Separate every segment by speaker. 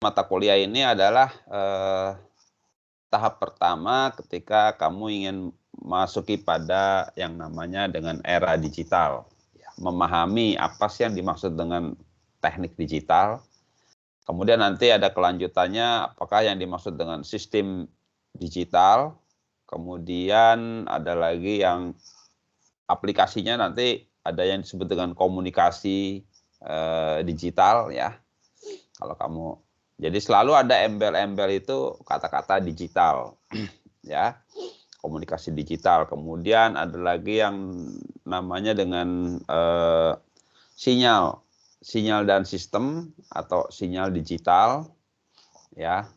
Speaker 1: mata kuliah ini adalah tahap pertama ketika kamu ingin masuki pada yang namanya dengan era digital. Memahami apa sih yang dimaksud dengan teknik digital. Kemudian nanti ada kelanjutannya apakah yang dimaksud dengan sistem digital. Kemudian ada lagi yang aplikasinya nanti ada yang disebut dengan komunikasi digital ya. Kalau kamu, jadi selalu ada embel-embel itu kata-kata digital ya, komunikasi digital. Kemudian ada lagi yang namanya dengan sinyal dan sistem atau sinyal digital ya.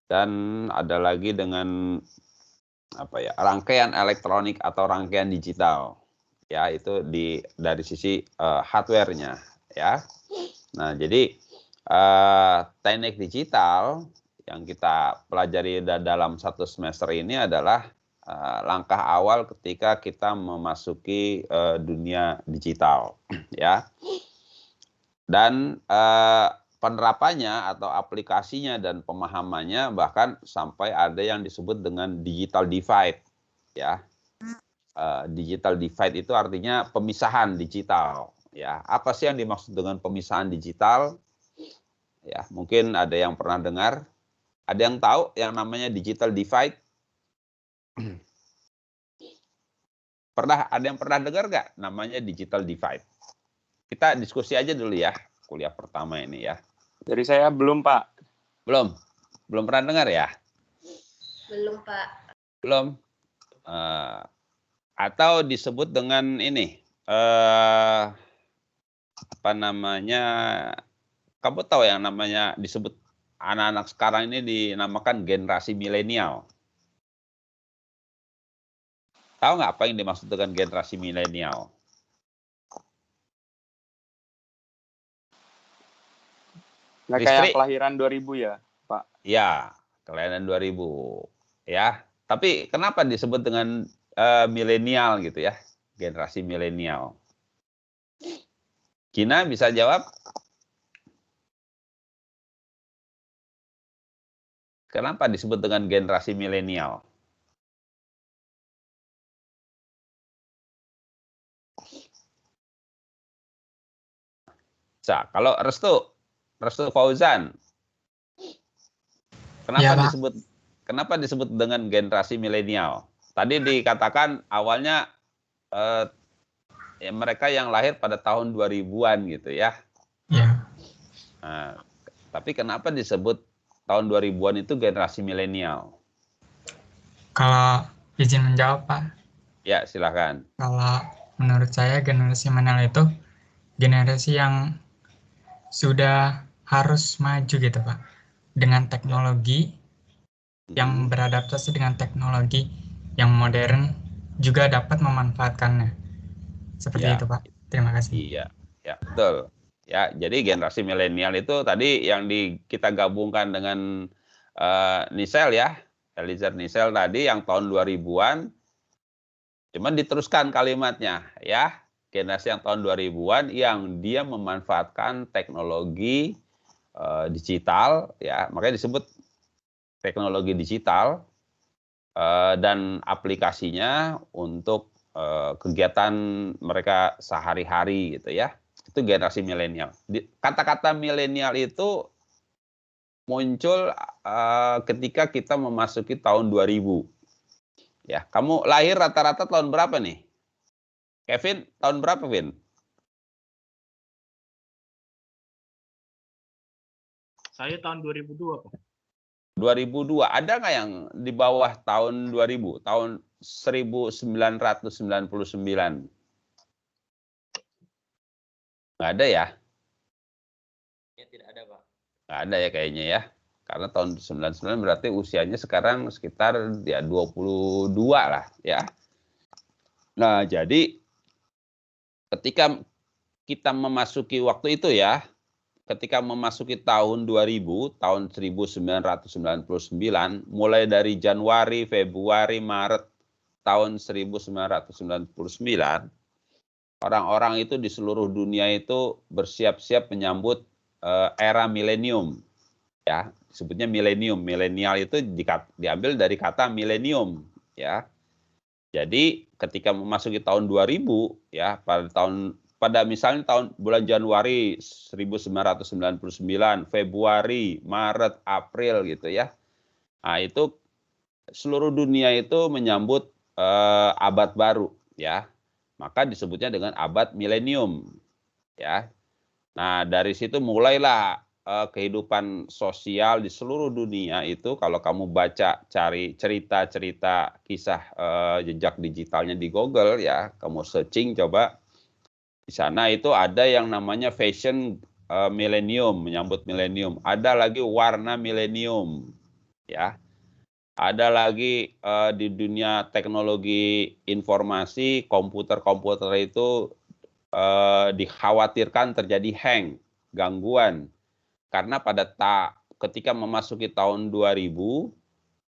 Speaker 1: Dan ada lagi dengan apa ya, rangkaian elektronik atau rangkaian digital ya, itu dari sisi hardware-nya ya. Nah, jadi teknik digital yang kita pelajari dalam satu semester ini adalah langkah awal ketika kita memasuki dunia digital ya. Dan penerapannya atau aplikasinya dan pemahamannya bahkan sampai ada yang disebut dengan digital divide ya. Digital divide itu artinya pemisahan digital ya. Apa sih yang dimaksud dengan pemisahan digital? Ya, mungkin ada yang pernah dengar. Ada yang tahu yang namanya digital divide? Ada yang pernah dengar nggak namanya digital divide? Kita diskusi aja dulu ya, kuliah pertama ini ya.
Speaker 2: Dari saya belum, Pak.
Speaker 1: Belum pernah dengar ya?
Speaker 3: Belum, Pak.
Speaker 1: Belum. Atau disebut dengan ini, apa namanya? Kamu tahu yang namanya disebut anak-anak sekarang ini dinamakan generasi milenial. Tahu nggak apa yang dimaksud dengan generasi milenial?
Speaker 2: Mereka yang kelahiran 2000 ya, Pak?
Speaker 1: Ya, kelahiran 2000. Ya, tapi kenapa disebut dengan milenial gitu ya? Generasi milenial. Gina bisa jawab? Kenapa disebut dengan generasi milenial? Nah, kalau Restu Fauzan, kenapa disebut dengan generasi milenial? Tadi dikatakan awalnya ya, mereka yang lahir pada tahun 2000-an gitu ya.
Speaker 4: Ya.
Speaker 1: Nah, tapi kenapa disebut tahun 2000-an itu generasi milenial?
Speaker 4: Kalau izin menjawab, Pak.
Speaker 1: Ya, silakan.
Speaker 4: Kalau menurut saya generasi milenial itu generasi yang sudah harus maju gitu, Pak. Dengan teknologi yang beradaptasi dengan teknologi yang modern juga dapat memanfaatkannya. Seperti itu, Pak. Terima kasih.
Speaker 1: Iya, ya betul. Ya, jadi generasi milenial itu tadi yang kita gabungkan dengan Nisel ya, Eliezer Nisel tadi yang tahun 2000-an, cuman diteruskan kalimatnya ya, generasi yang tahun 2000-an yang dia memanfaatkan teknologi digital ya, makanya disebut teknologi digital dan aplikasinya untuk kegiatan mereka sehari-hari gitu ya. Itu generasi milenial. Kata-kata milenial itu muncul ketika kita memasuki tahun 2000. Ya, kamu lahir rata-rata tahun berapa nih? Kevin, tahun berapa, Vin?
Speaker 5: Saya tahun 2002, Pak.
Speaker 1: 2002. Ada nggak yang di bawah tahun 2000? Tahun 1999? Nggak ada ya?
Speaker 6: Ya, tidak ada, Pak.
Speaker 1: Nggak ada ya kayaknya ya. Karena tahun 99 berarti usianya sekarang sekitar ya 22 lah ya. Nah, jadi ketika kita memasuki waktu itu ya, ketika memasuki tahun 2000, tahun 1999, mulai dari Januari, Februari, Maret tahun 1999, orang-orang itu di seluruh dunia itu bersiap-siap menyambut era milenium. Ya, disebutnya milenium. Milenial itu diambil dari kata milenium, ya. Jadi ketika memasuki tahun 2000, ya, pada misalnya bulan Januari 1999, Februari, Maret, April gitu ya. Nah, itu seluruh dunia itu menyambut abad baru, ya. Maka disebutnya dengan abad milenium, ya. Nah, dari situ mulailah kehidupan sosial di seluruh dunia itu, kalau kamu cari cerita-cerita kisah jejak digitalnya di Google, ya, kamu searching coba, di sana itu ada yang namanya fashion milenium, menyambut milenium. Ada lagi warna milenium, ya. Ada lagi di dunia teknologi informasi, komputer itu dikhawatirkan terjadi hang, gangguan. Karena ketika memasuki tahun 2000,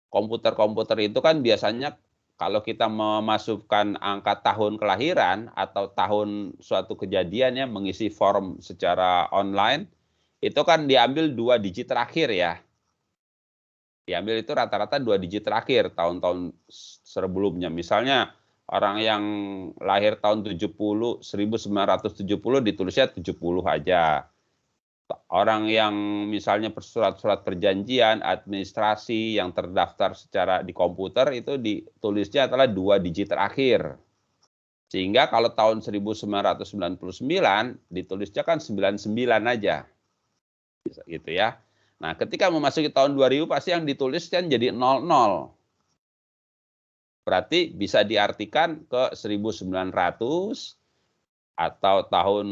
Speaker 1: komputer-komputer itu kan biasanya kalau kita memasukkan angka tahun kelahiran atau tahun suatu kejadian ya, mengisi form secara online, itu kan diambil 2 digit terakhir ya. Diambil itu rata-rata 2 digit terakhir tahun-tahun sebelumnya. Misalnya orang yang lahir tahun 1970 ditulisnya 70 aja. Orang yang misalnya surat-surat perjanjian, administrasi yang terdaftar secara di komputer itu ditulisnya adalah 2 digit terakhir. Sehingga kalau tahun 1999 ditulisnya kan 99 aja. Gitu ya. Nah, ketika memasuki tahun 2000 pasti yang ditulis kan jadi 00. Berarti bisa diartikan ke 1900 atau tahun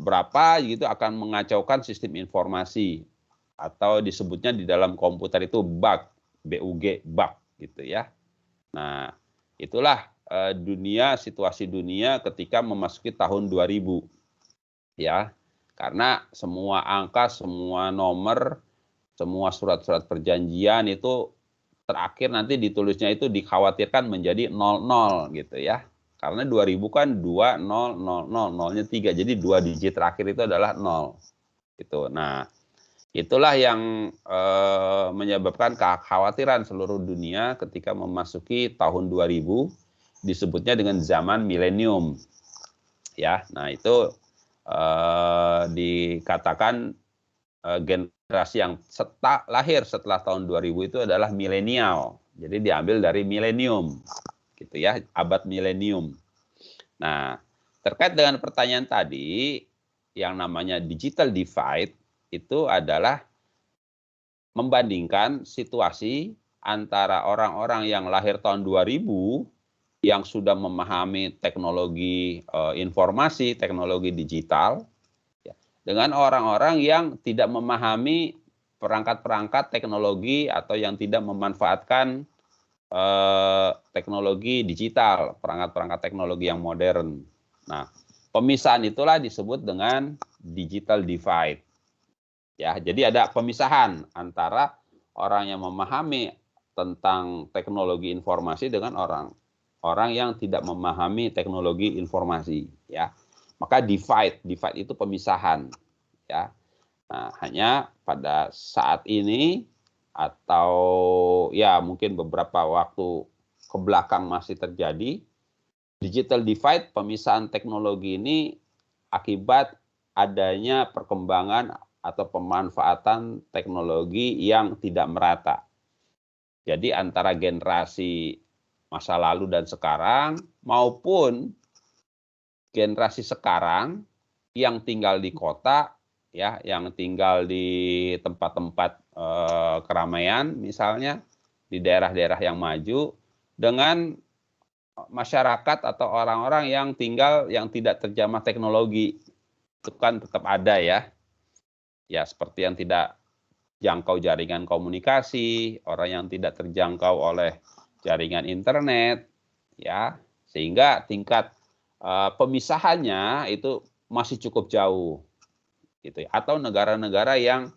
Speaker 1: berapa gitu akan mengacaukan sistem informasi, atau disebutnya di dalam komputer itu bug, bug gitu ya. Nah, itulah situasi dunia ketika memasuki tahun 2000 ya. Karena semua angka, semua nomor, semua surat-surat perjanjian itu terakhir nanti ditulisnya itu dikhawatirkan menjadi 00 gitu ya. Karena 2000 kan 2, 0, 0, 0, 0-nya 3. Jadi 2 digit terakhir itu adalah 0. Gitu. Nah, itulah yang menyebabkan kekhawatiran seluruh dunia ketika memasuki tahun 2000, disebutnya dengan zaman milenium. Ya, nah itu dikatakan generasi yang lahir setelah tahun 2000 itu adalah milenial. Jadi diambil dari milenium. Gitu ya, abad milenium. Nah, terkait dengan pertanyaan tadi, yang namanya digital divide itu adalah membandingkan situasi antara orang-orang yang lahir tahun 2000 yang sudah memahami teknologi informasi, teknologi digital, ya, dengan orang-orang yang tidak memahami perangkat-perangkat teknologi atau yang tidak memanfaatkan teknologi digital, perangkat-perangkat teknologi yang modern. Nah, pemisahan itulah disebut dengan digital divide. Ya, jadi ada pemisahan antara orang yang memahami tentang teknologi informasi dengan orang yang tidak memahami teknologi informasi, ya. Maka divide itu pemisahan, ya. Nah, hanya pada saat ini atau ya mungkin beberapa waktu ke belakang masih terjadi digital divide, pemisahan teknologi ini akibat adanya perkembangan atau pemanfaatan teknologi yang tidak merata. Jadi antara generasi masa lalu dan sekarang maupun generasi sekarang yang tinggal di kota, ya, yang tinggal di tempat-tempat keramaian misalnya di daerah-daerah yang maju, dengan masyarakat atau orang-orang yang tinggal yang tidak terjamah teknologi, itu kan tetap ada ya. Ya, seperti yang tidak jangkau jaringan komunikasi, orang yang tidak terjangkau oleh jaringan internet, ya, sehingga tingkat pemisahannya itu masih cukup jauh, gitu ya. Atau negara-negara yang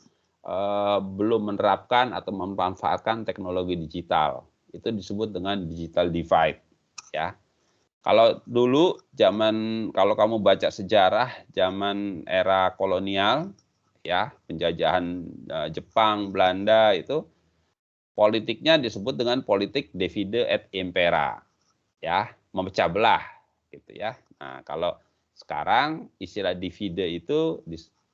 Speaker 1: belum menerapkan atau memanfaatkan teknologi digital, itu disebut dengan digital divide, ya. Kalau dulu kalau kamu baca sejarah zaman era kolonial, ya, penjajahan Jepang, Belanda itu politiknya disebut dengan politik divide et impera, ya, memecah belah, gitu ya. Nah, kalau sekarang istilah divide itu,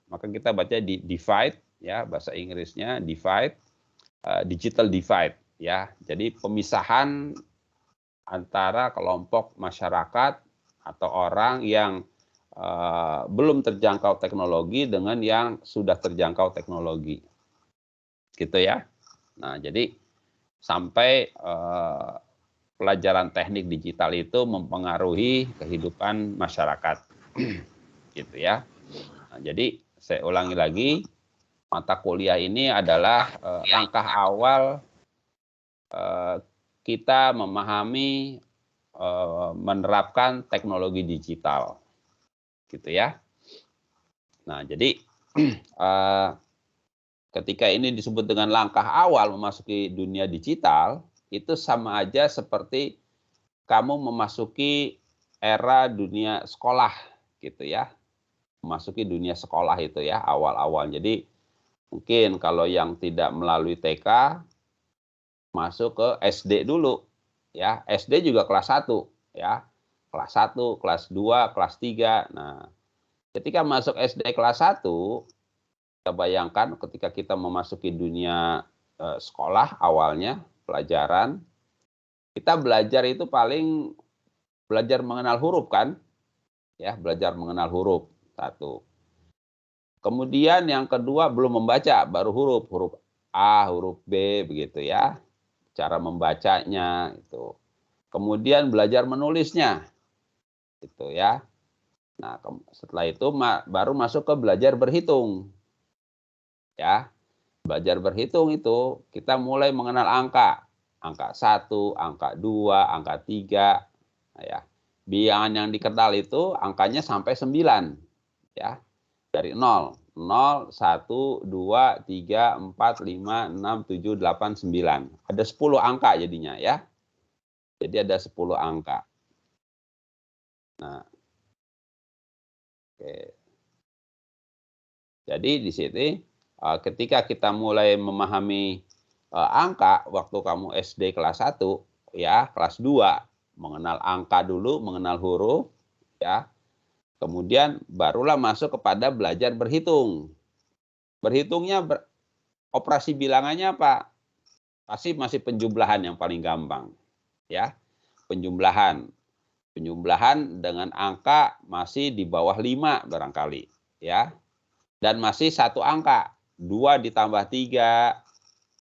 Speaker 1: maka kita baca di divide, ya, bahasa Inggrisnya divide, digital divide, ya. Jadi pemisahan antara kelompok masyarakat atau orang yang belum terjangkau teknologi dengan yang sudah terjangkau teknologi, gitu ya. Nah, jadi sampai pelajaran teknik digital itu mempengaruhi kehidupan masyarakat, gitu ya. Nah, jadi saya ulangi lagi, mata kuliah ini adalah langkah awal kita memahami menerapkan teknologi digital, gitu ya. Nah, jadi ketika ini disebut dengan langkah awal memasuki dunia digital, itu sama aja seperti kamu memasuki era dunia sekolah, gitu ya. Memasuki dunia sekolah itu ya, awal-awal. Jadi mungkin kalau yang tidak melalui TK, masuk ke SD dulu, ya. SD juga kelas 1, ya. Kelas 1, kelas 2, kelas 3. Nah, ketika masuk SD kelas 1, kita bayangkan ketika kita memasuki dunia sekolah awalnya, pelajaran, kita belajar itu paling belajar mengenal huruf kan, ya, belajar mengenal huruf, 1. Kemudian yang kedua belum membaca, baru huruf A, huruf B, begitu ya, cara membacanya itu. Kemudian belajar menulisnya, gitu ya. Nah, setelah itu baru masuk ke belajar berhitung, ya. Belajar berhitung itu kita mulai mengenal angka 1, angka 2, angka 3, ya. Bilangan yang dikenal itu angkanya sampai 9, ya. Dari 0, 0, 1, 2, 3, 4, 5, 6, 7, 8, 9. Ada 10 angka jadinya ya. Jadi ada 10 angka. Nah, oke. Jadi di sini ketika kita mulai memahami angka waktu kamu SD kelas 1, ya, kelas 2, mengenal angka dulu, mengenal huruf, ya. Kemudian barulah masuk kepada belajar berhitung. Berhitungnya operasi bilangannya apa? Pasti masih penjumlahan yang paling gampang, ya. Penjumlahan dengan angka masih di bawah 5 barangkali, ya. Dan masih satu angka, 2 ditambah 3,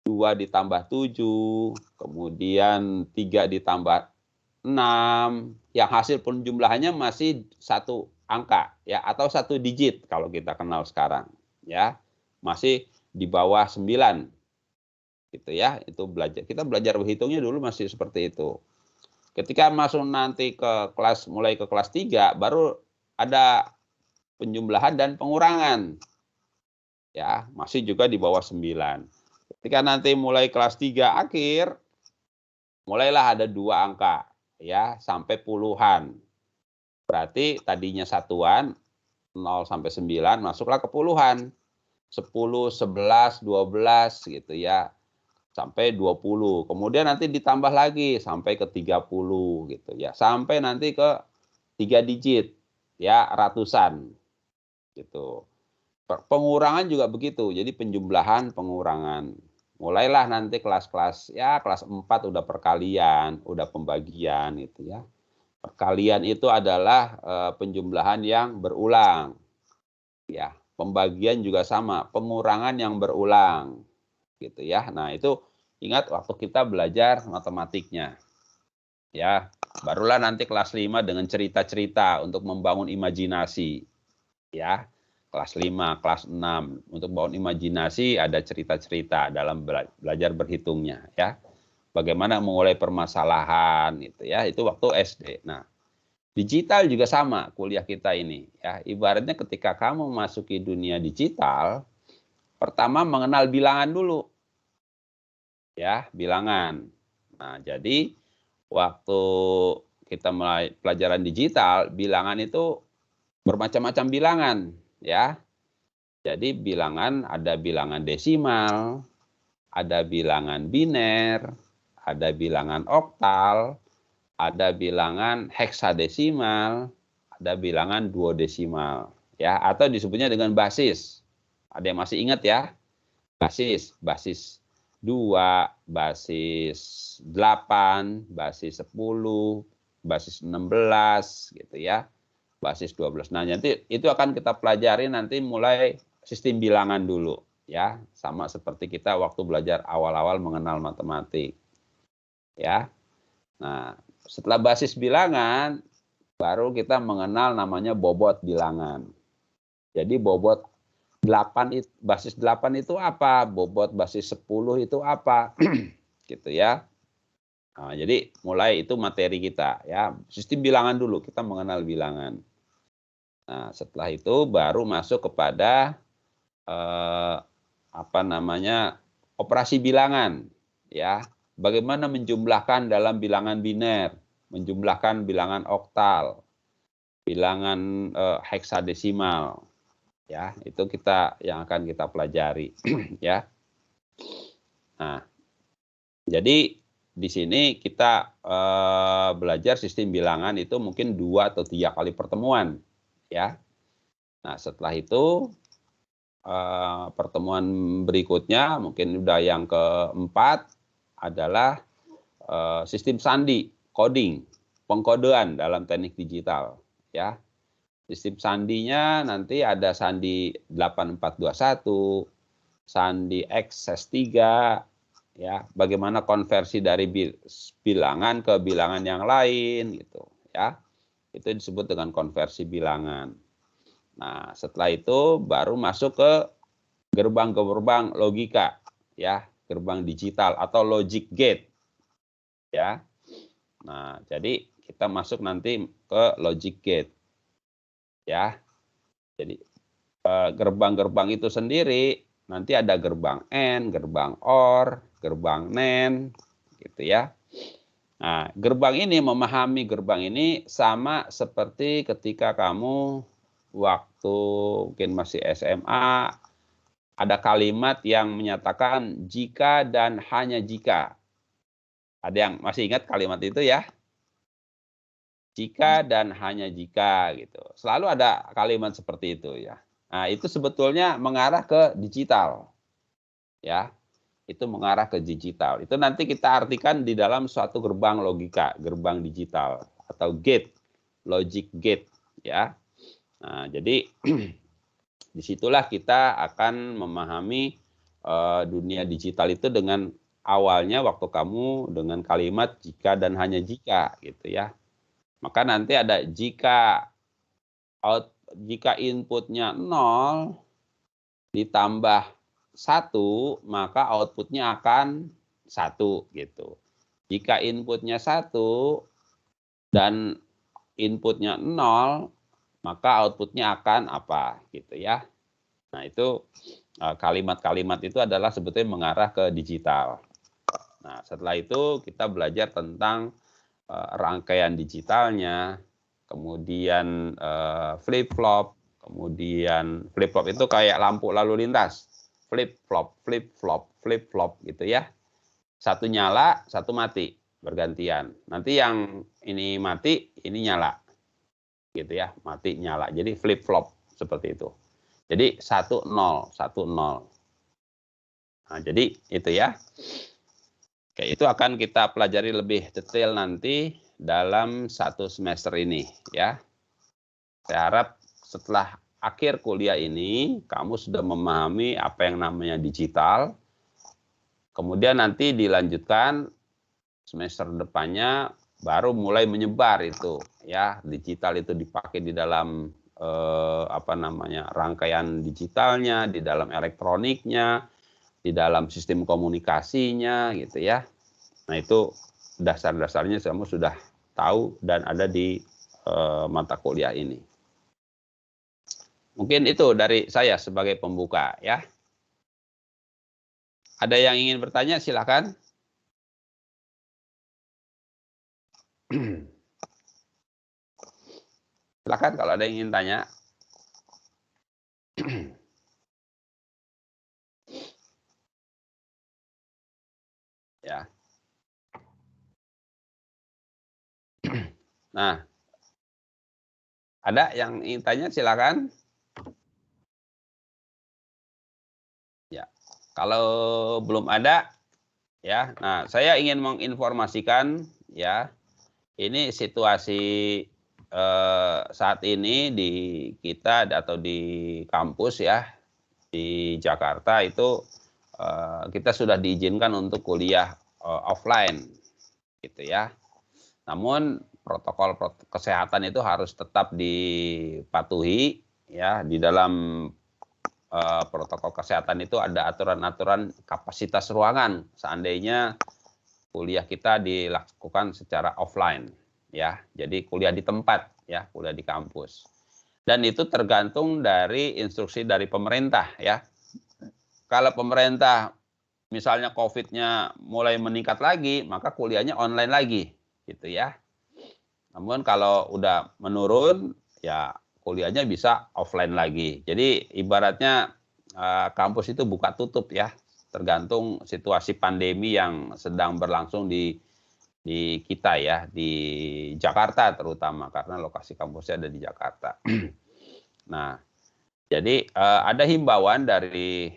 Speaker 1: 2 ditambah 7, kemudian 3 ditambah 6, yang hasil penjumlahannya masih satu angka, ya, atau satu digit kalau kita kenal sekarang, ya. Masih di bawah 9. Gitu ya, itu kita belajar berhitungnya dulu masih seperti itu. Ketika masuk nanti mulai ke kelas 3, baru ada penjumlahan dan pengurangan. Ya, masih juga di bawah 9. Ketika nanti mulai kelas 3 akhir, mulailah ada 2 angka, ya, sampai puluhan. Berarti tadinya satuan, 0 sampai 9, masuklah ke puluhan. 10, 11, 12 gitu ya. Sampai 20. Kemudian nanti ditambah lagi sampai ke 30 gitu ya. Sampai nanti ke 3 digit, ya, ratusan. Gitu. Pengurangan juga begitu. Jadi penjumlahan, pengurangan. Mulailah nanti kelas-kelas, ya, kelas 4 udah perkalian, udah pembagian gitu ya. Perkalian itu adalah penjumlahan yang berulang. Ya, pembagian juga sama, pengurangan yang berulang. Gitu ya. Nah, itu ingat waktu kita belajar matematiknya. Ya, barulah nanti kelas 5 dengan cerita-cerita untuk membangun imajinasi. Ya. Kelas 5, kelas 6 untuk membangun imajinasi ada cerita-cerita dalam belajar berhitungnya, ya. Bagaimana memulai permasalahan gitu ya. Itu waktu SD. Nah, digital juga sama kuliah kita ini, ya. Ibaratnya ketika kamu memasuki dunia digital, pertama mengenal bilangan dulu. Ya, bilangan. Nah, jadi waktu kita mulai pelajaran digital, bilangan itu bermacam-macam bilangan, ya. Jadi bilangan ada bilangan desimal, ada bilangan biner, ada bilangan oktal, ada bilangan heksadesimal, ada bilangan duodesimal, ya, atau disebutnya dengan basis. Ada yang masih ingat ya? Basis 2, basis 8, basis 10, basis 16 gitu ya. Basis 12. Nah, nanti itu akan kita pelajari nanti mulai sistem bilangan dulu ya, sama seperti kita waktu belajar awal-awal mengenal matematik. Ya. Nah, setelah basis bilangan baru kita mengenal namanya bobot bilangan. Jadi bobot 8 basis 8 itu apa? Bobot basis 10 itu apa? Gitu ya. Nah, jadi mulai itu materi kita ya. Sistem bilangan dulu, kita mengenal bilangan. Nah, setelah itu baru masuk kepada operasi bilangan ya. Bagaimana menjumlahkan dalam bilangan biner, menjumlahkan bilangan oktal, bilangan heksadesimal. Ya, itu yang akan kita pelajari ya. Nah, jadi di sini kita belajar sistem bilangan itu mungkin 2 atau 3 kali pertemuan ya. Nah, setelah itu pertemuan berikutnya mungkin udah yang keempat adalah sistem sandi, coding, pengkodean dalam teknik digital ya. Sistem sandinya nanti ada sandi 8421, sandi XS3 ya, bagaimana konversi dari bilangan ke bilangan yang lain gitu ya. Itu disebut dengan konversi bilangan. Nah, setelah itu baru masuk ke gerbang-gerbang logika ya, gerbang digital atau logic gate ya. Nah, jadi kita masuk nanti ke logic gate ya. Jadi gerbang-gerbang itu sendiri nanti ada gerbang AND, gerbang OR, gerbang NAND gitu ya. Nah, gerbang ini, memahami gerbang ini sama seperti ketika kamu waktu mungkin masih SMA ada kalimat yang menyatakan jika dan hanya jika. Ada yang masih ingat kalimat itu ya? Jika dan hanya jika gitu. Selalu ada kalimat seperti itu ya. Nah, itu sebetulnya mengarah ke digital. Ya. Itu mengarah ke digital. Itu nanti kita artikan di dalam suatu gerbang logika, gerbang digital atau gate, logic gate ya. Nah, jadi disitulah kita akan memahami dunia digital itu dengan awalnya waktu kamu dengan kalimat jika dan hanya jika gitu ya. Maka nanti ada jika inputnya 0 ditambah 1, maka outputnya akan 1 gitu. Jika inputnya 1 dan inputnya 0, maka outputnya akan apa gitu ya. Nah, itu kalimat-kalimat itu adalah sebetulnya mengarah ke digital. Nah, setelah itu kita belajar tentang rangkaian digitalnya, kemudian flip-flop, kemudian flip-flop itu kayak lampu lalu lintas, flip-flop, flip-flop, flip-flop gitu ya. Satu nyala, satu mati, bergantian. Nanti yang ini mati, ini nyala. Gitu ya, mati, nyala. Jadi flip-flop seperti itu. Jadi 1-0, 1-0. Nah, jadi itu ya. Oke, itu akan kita pelajari lebih detail nanti dalam 1 semester ini ya. Saya harap setelah akhir kuliah ini kamu sudah memahami apa yang namanya digital. Kemudian nanti dilanjutkan semester depannya baru mulai menyebar itu ya. Digital itu dipakai di dalam rangkaian digitalnya, di dalam elektroniknya, di dalam sistem komunikasinya gitu ya. Nah, itu dasar-dasarnya kamu sudah tahu dan ada di mata kuliah ini. Mungkin itu dari saya sebagai pembuka ya. Ada yang ingin bertanya silakan. Silakan kalau ada yang ingin tanya. Ya. Nah, ada yang ingin tanya, silakan. Ya, kalau belum ada, ya. Nah, saya ingin menginformasikan, ya, ini situasi saat ini di kita atau di kampus, ya, di Jakarta itu kita sudah diizinkan untuk kuliah offline, gitu ya. Namun protokol kesehatan itu harus tetap dipatuhi, ya. Di dalam protokol kesehatan itu ada aturan-aturan kapasitas ruangan seandainya kuliah kita dilakukan secara offline, ya. Jadi kuliah di tempat, ya, kuliah di kampus. Dan itu tergantung dari instruksi dari pemerintah, ya. Kalau pemerintah misalnya COVID-nya mulai meningkat lagi, maka kuliahnya online lagi, gitu ya. Namun kalau udah menurun, ya kuliahnya bisa offline lagi. Jadi ibaratnya kampus itu buka tutup, ya, tergantung situasi pandemi yang sedang berlangsung di kita, ya, di Jakarta terutama karena lokasi kampusnya ada di Jakarta. Nah, jadi ada himbauan dari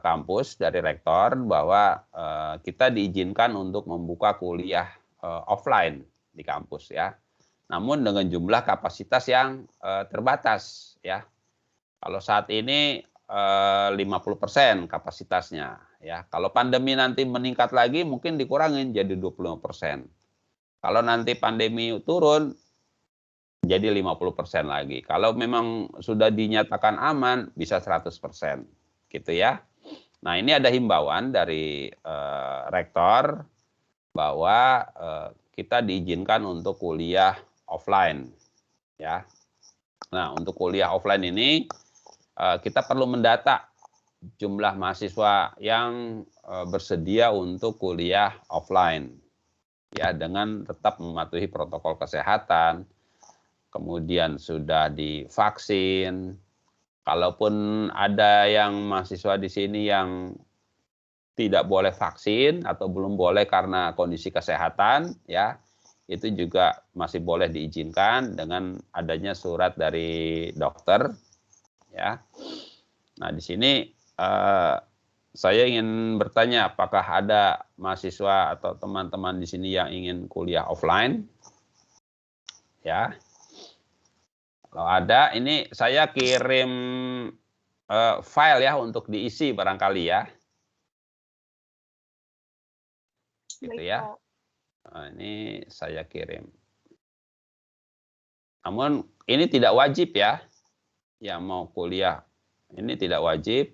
Speaker 1: kampus, dari rektor bahwa kita diizinkan untuk membuka kuliah offline di kampus, ya. Namun dengan jumlah kapasitas yang terbatas, ya. Kalau saat ini 50% kapasitasnya, ya. Kalau pandemi nanti meningkat lagi mungkin dikurangin jadi 25%. Kalau nanti pandemi turun jadi 50% lagi. Kalau memang sudah dinyatakan aman bisa 100%, gitu ya. Nah, ini ada himbauan dari rektor bahwa kita diizinkan untuk kuliah offline, ya. Nah, untuk kuliah offline ini kita perlu mendata jumlah mahasiswa yang bersedia untuk kuliah offline, ya, dengan tetap mematuhi protokol kesehatan, kemudian sudah divaksin. Kalaupun ada yang mahasiswa di sini yang tidak boleh vaksin atau belum boleh karena kondisi kesehatan, ya, itu juga masih boleh diizinkan dengan adanya surat dari dokter, ya. Nah, di sini saya ingin bertanya apakah ada mahasiswa atau teman-teman di sini yang ingin kuliah offline, ya. Kalau ada, ini saya kirim file, ya, untuk diisi barangkali, ya. Gitu ya. Nah, ini saya kirim. Namun ini tidak wajib, ya. Yang mau kuliah ini tidak wajib.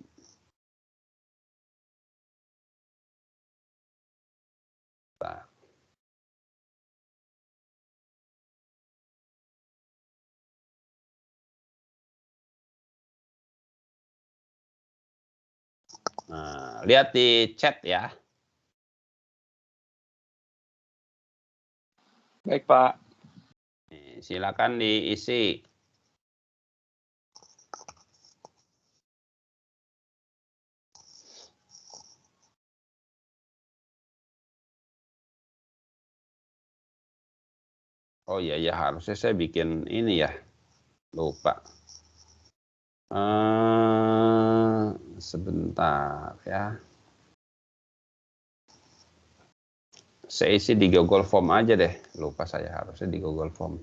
Speaker 1: Nah, lihat di chat, ya.
Speaker 2: Baik, Pak.
Speaker 1: Silakan diisi. Oh iya, ya, harusnya saya bikin ini, ya. Lupa. Sebentar, ya. Saya isi di Google Form aja deh. Lupa saya, harusnya di Google Form.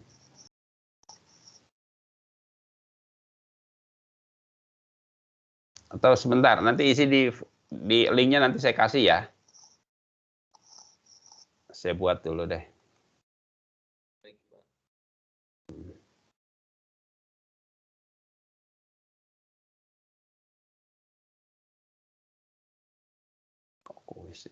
Speaker 1: Atau sebentar, nanti isi di linknya nanti saya kasih, ya. Saya buat dulu deh.
Speaker 6: Baik, Pak.
Speaker 1: Kuis.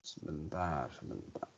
Speaker 1: Sebentar, sebentar.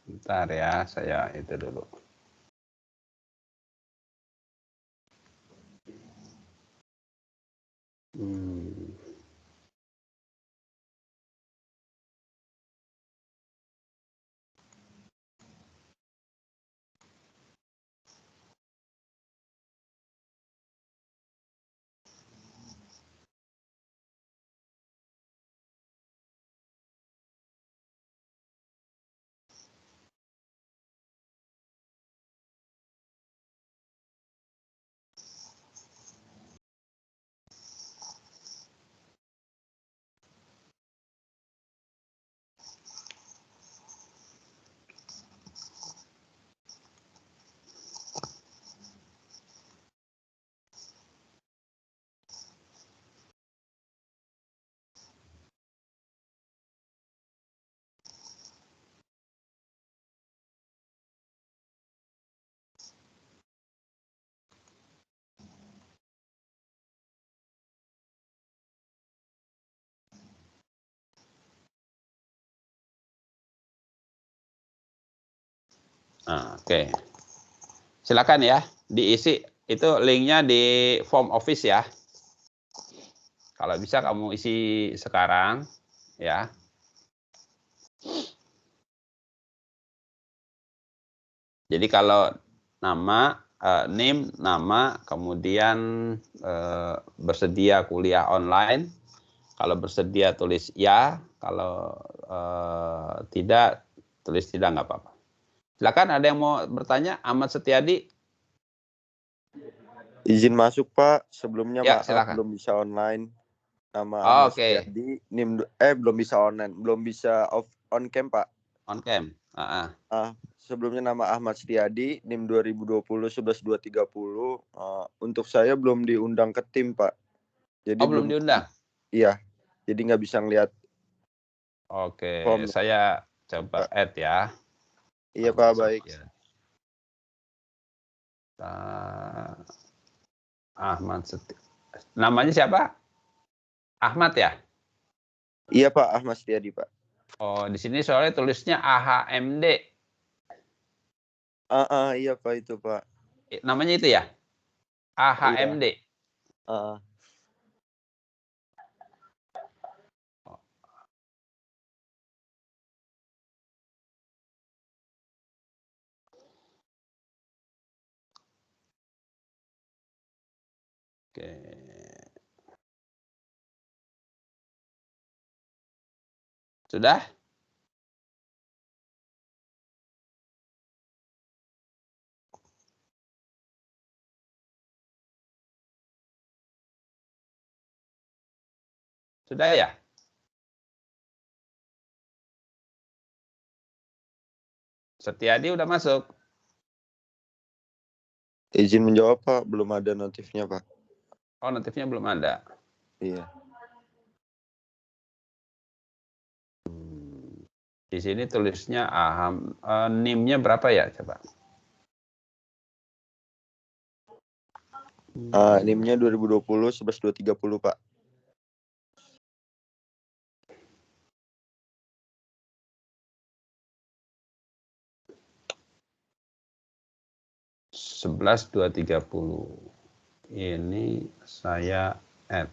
Speaker 1: Bentar ya, saya itu dulu. Nah, oke. Silakan ya, diisi itu linknya di form office ya. Kalau bisa kamu isi sekarang ya. Jadi kalau nama, name, nama, kemudian bersedia kuliah online. Kalau bersedia tulis ya, kalau tidak tulis tidak, nggak apa-apa. Silakan, ada yang mau bertanya? Ahmad Setiadi.
Speaker 7: Izin masuk Pak, sebelumnya
Speaker 1: Ya,
Speaker 7: maaf
Speaker 1: silakan.
Speaker 7: belum bisa online. Nama Ahmad
Speaker 1: Oke.
Speaker 7: Setiadi, belum bisa online, belum bisa on cam Pak.
Speaker 1: On cam.
Speaker 7: Sebelumnya nama Ahmad Setiadi, NIM 2020 11230. Untuk saya belum diundang ke tim Pak. Jadi
Speaker 1: belum diundang?
Speaker 7: Iya, jadi nggak bisa ngeliat.
Speaker 1: Oke,
Speaker 7: form.
Speaker 1: saya coba add ya.
Speaker 7: Iya Pak, baik.
Speaker 1: Ahmad Setiadi. Namanya siapa? Ahmad ya?
Speaker 7: Iya Pak, Ahmad Setiadi Pak.
Speaker 1: Oh, di sini soalnya tulisnya AHMD.
Speaker 7: Iya Pak, itu Pak.
Speaker 1: Namanya itu ya? AHMD.
Speaker 7: Iya.
Speaker 1: Oke. Sudah? Sudah ya? Setiadi udah masuk?
Speaker 7: Izin menjawab Pak, belum ada notifnya Pak.
Speaker 1: Oh, notifnya belum ada.
Speaker 7: Iya.
Speaker 1: Di sini tulisnya NIM-nya berapa ya, coba?
Speaker 7: NIM-nya 2020 11230 Pak.
Speaker 1: 11230. Ini saya add.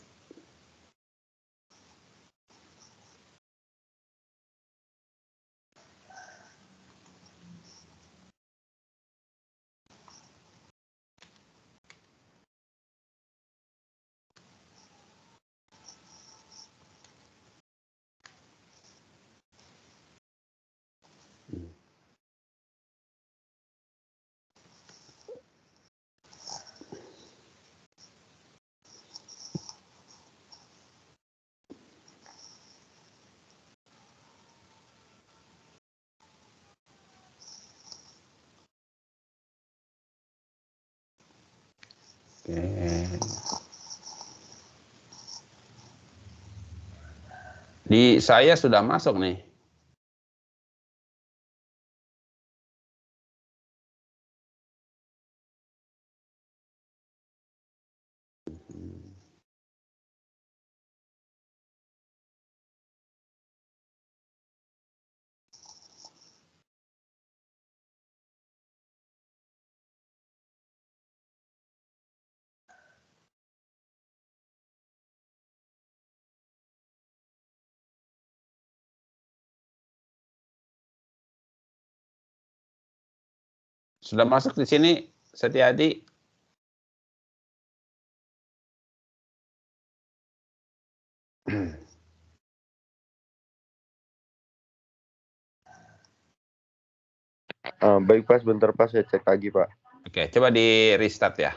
Speaker 1: Oke. Di saya sudah masuk nih. Sudah masuk di sini, Setiadi?
Speaker 7: Baik Pak, sebentar Pak, saya cek lagi Pak.
Speaker 1: Oke, coba di restart ya.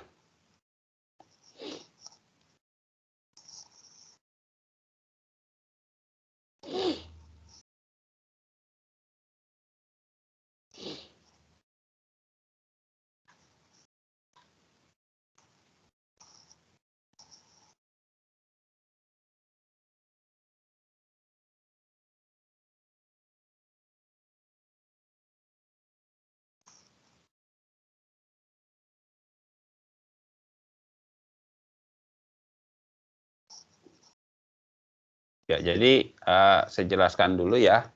Speaker 1: Ya, jadi saya jelaskan dulu ya.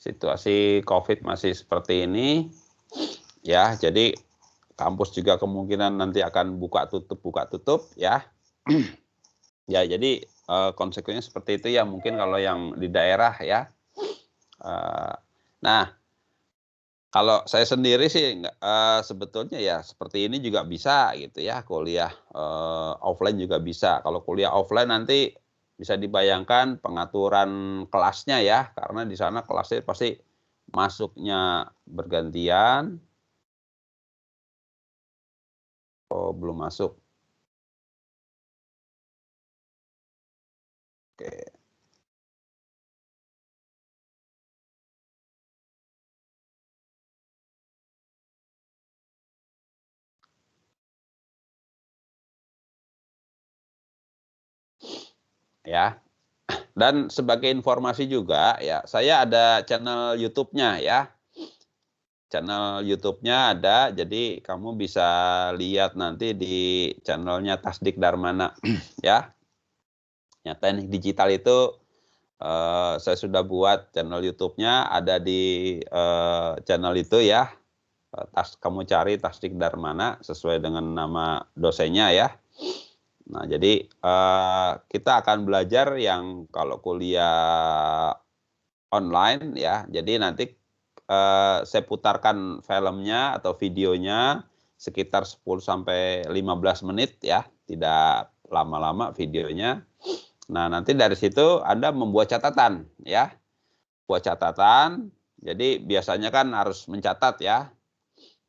Speaker 1: Situasi COVID masih seperti ini. Ya, jadi kampus juga kemungkinan nanti akan buka tutup ya. Ya, jadi konsekuensinya seperti itu ya, mungkin kalau yang di daerah ya. Nah, kalau saya sendiri sih sebetulnya ya seperti ini juga bisa gitu ya, kuliah offline juga bisa. Kalau kuliah offline nanti bisa dibayangkan pengaturan kelasnya ya, karena di sana kelasnya pasti masuknya bergantian. Oh, belum masuk. Oke. Ya. Dan sebagai informasi juga ya, saya ada channel YouTube-nya ya. Channel YouTube-nya ada, jadi kamu bisa lihat nanti di channelnya Tasdik Darmana ya. Ya, teknik digital itu saya sudah buat channel YouTube-nya, ada di channel itu ya. Kamu cari Tasdik Darmana sesuai dengan nama dosennya ya. Nah, jadi kita akan belajar yang kalau kuliah online ya. Jadi nanti saya putarkan filmnya atau videonya sekitar 10 sampai 15 menit ya, tidak lama-lama videonya. Nah, nanti dari situ Anda membuat catatan ya. Buat catatan. Jadi biasanya kan harus mencatat ya.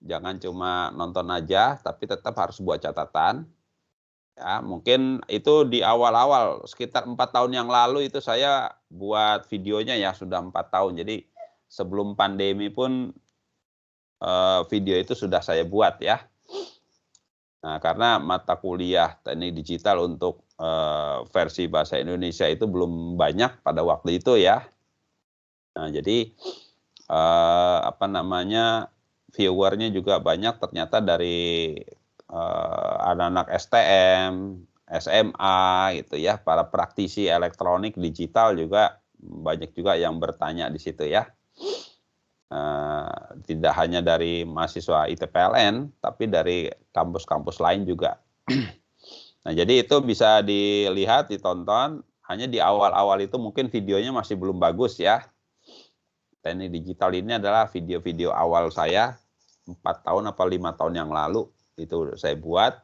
Speaker 1: Jangan cuma nonton aja, tapi tetap harus buat catatan. Ya, mungkin itu di awal-awal sekitar 4 tahun yang lalu itu saya buat videonya ya, sudah 4 tahun. Jadi sebelum pandemi pun video itu sudah saya buat ya. Nah, karena mata kuliah teknik digital untuk versi bahasa Indonesia itu belum banyak pada waktu itu ya. Nah, jadi apa namanya, viewernya juga banyak ternyata dari anak-anak STM, SMA gitu ya, para praktisi elektronik digital juga banyak juga yang bertanya di situ ya. Tidak hanya dari mahasiswa ITPLN, tapi dari kampus-kampus lain juga. Nah, jadi itu bisa dilihat, ditonton. Hanya di awal-awal itu mungkin videonya masih belum bagus ya. Teknik digital ini adalah video-video awal saya 4 tahun apa 5 tahun yang lalu itu saya buat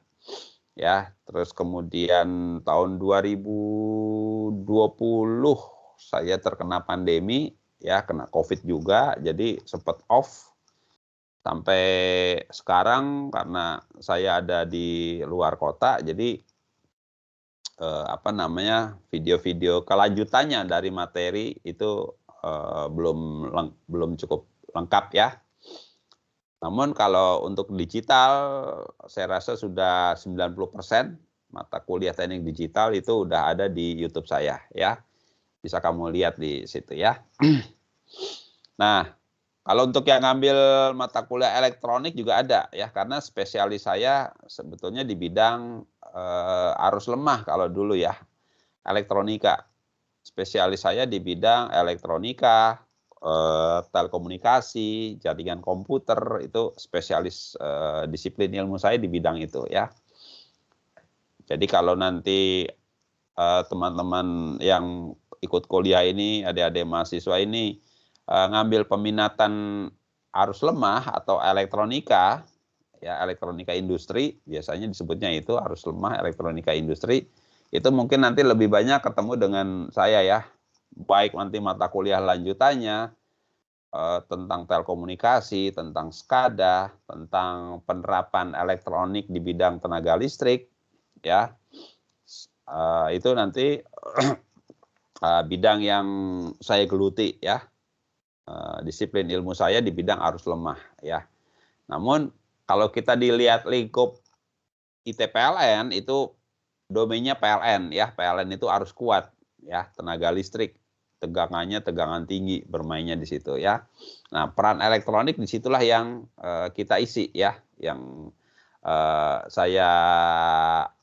Speaker 1: ya. Terus kemudian tahun 2020 saya terkena pandemi ya, kena COVID juga, jadi sempat off sampai sekarang karena saya ada di luar kota. Jadi apa namanya, video-video kelanjutannya dari materi itu belum cukup lengkap ya. Namun kalau untuk digital, saya rasa sudah 90% mata kuliah teknik digital itu udah ada di YouTube saya ya. Bisa kamu lihat di situ ya. Nah, kalau untuk yang ngambil mata kuliah elektronik juga ada ya, karena spesialis saya sebetulnya di bidang arus lemah kalau dulu ya, elektronika. Spesialis saya di bidang elektronika, telekomunikasi, jaringan komputer, itu spesialis disiplin ilmu saya di bidang itu ya. Jadi kalau nanti teman-teman yang ikut kuliah ini, adik-adik mahasiswa ini ngambil peminatan arus lemah atau elektronika, ya elektronika industri, biasanya disebutnya itu arus lemah elektronika industri. Itu mungkin nanti lebih banyak ketemu dengan saya ya, baik nanti mata kuliah lanjutannya, tentang telekomunikasi, tentang SCADA, tentang penerapan elektronik di bidang tenaga listrik, ya. Itu nanti bidang yang saya geluti ya. Disiplin ilmu saya di bidang arus lemah ya. Namun kalau kita dilihat lingkup ITPLN itu domainnya PLN ya. PLN itu arus kuat ya, tenaga listrik. Tegangannya tegangan tinggi, bermainnya di situ ya. Nah, peran elektronik disitulah yang kita isi ya, yang saya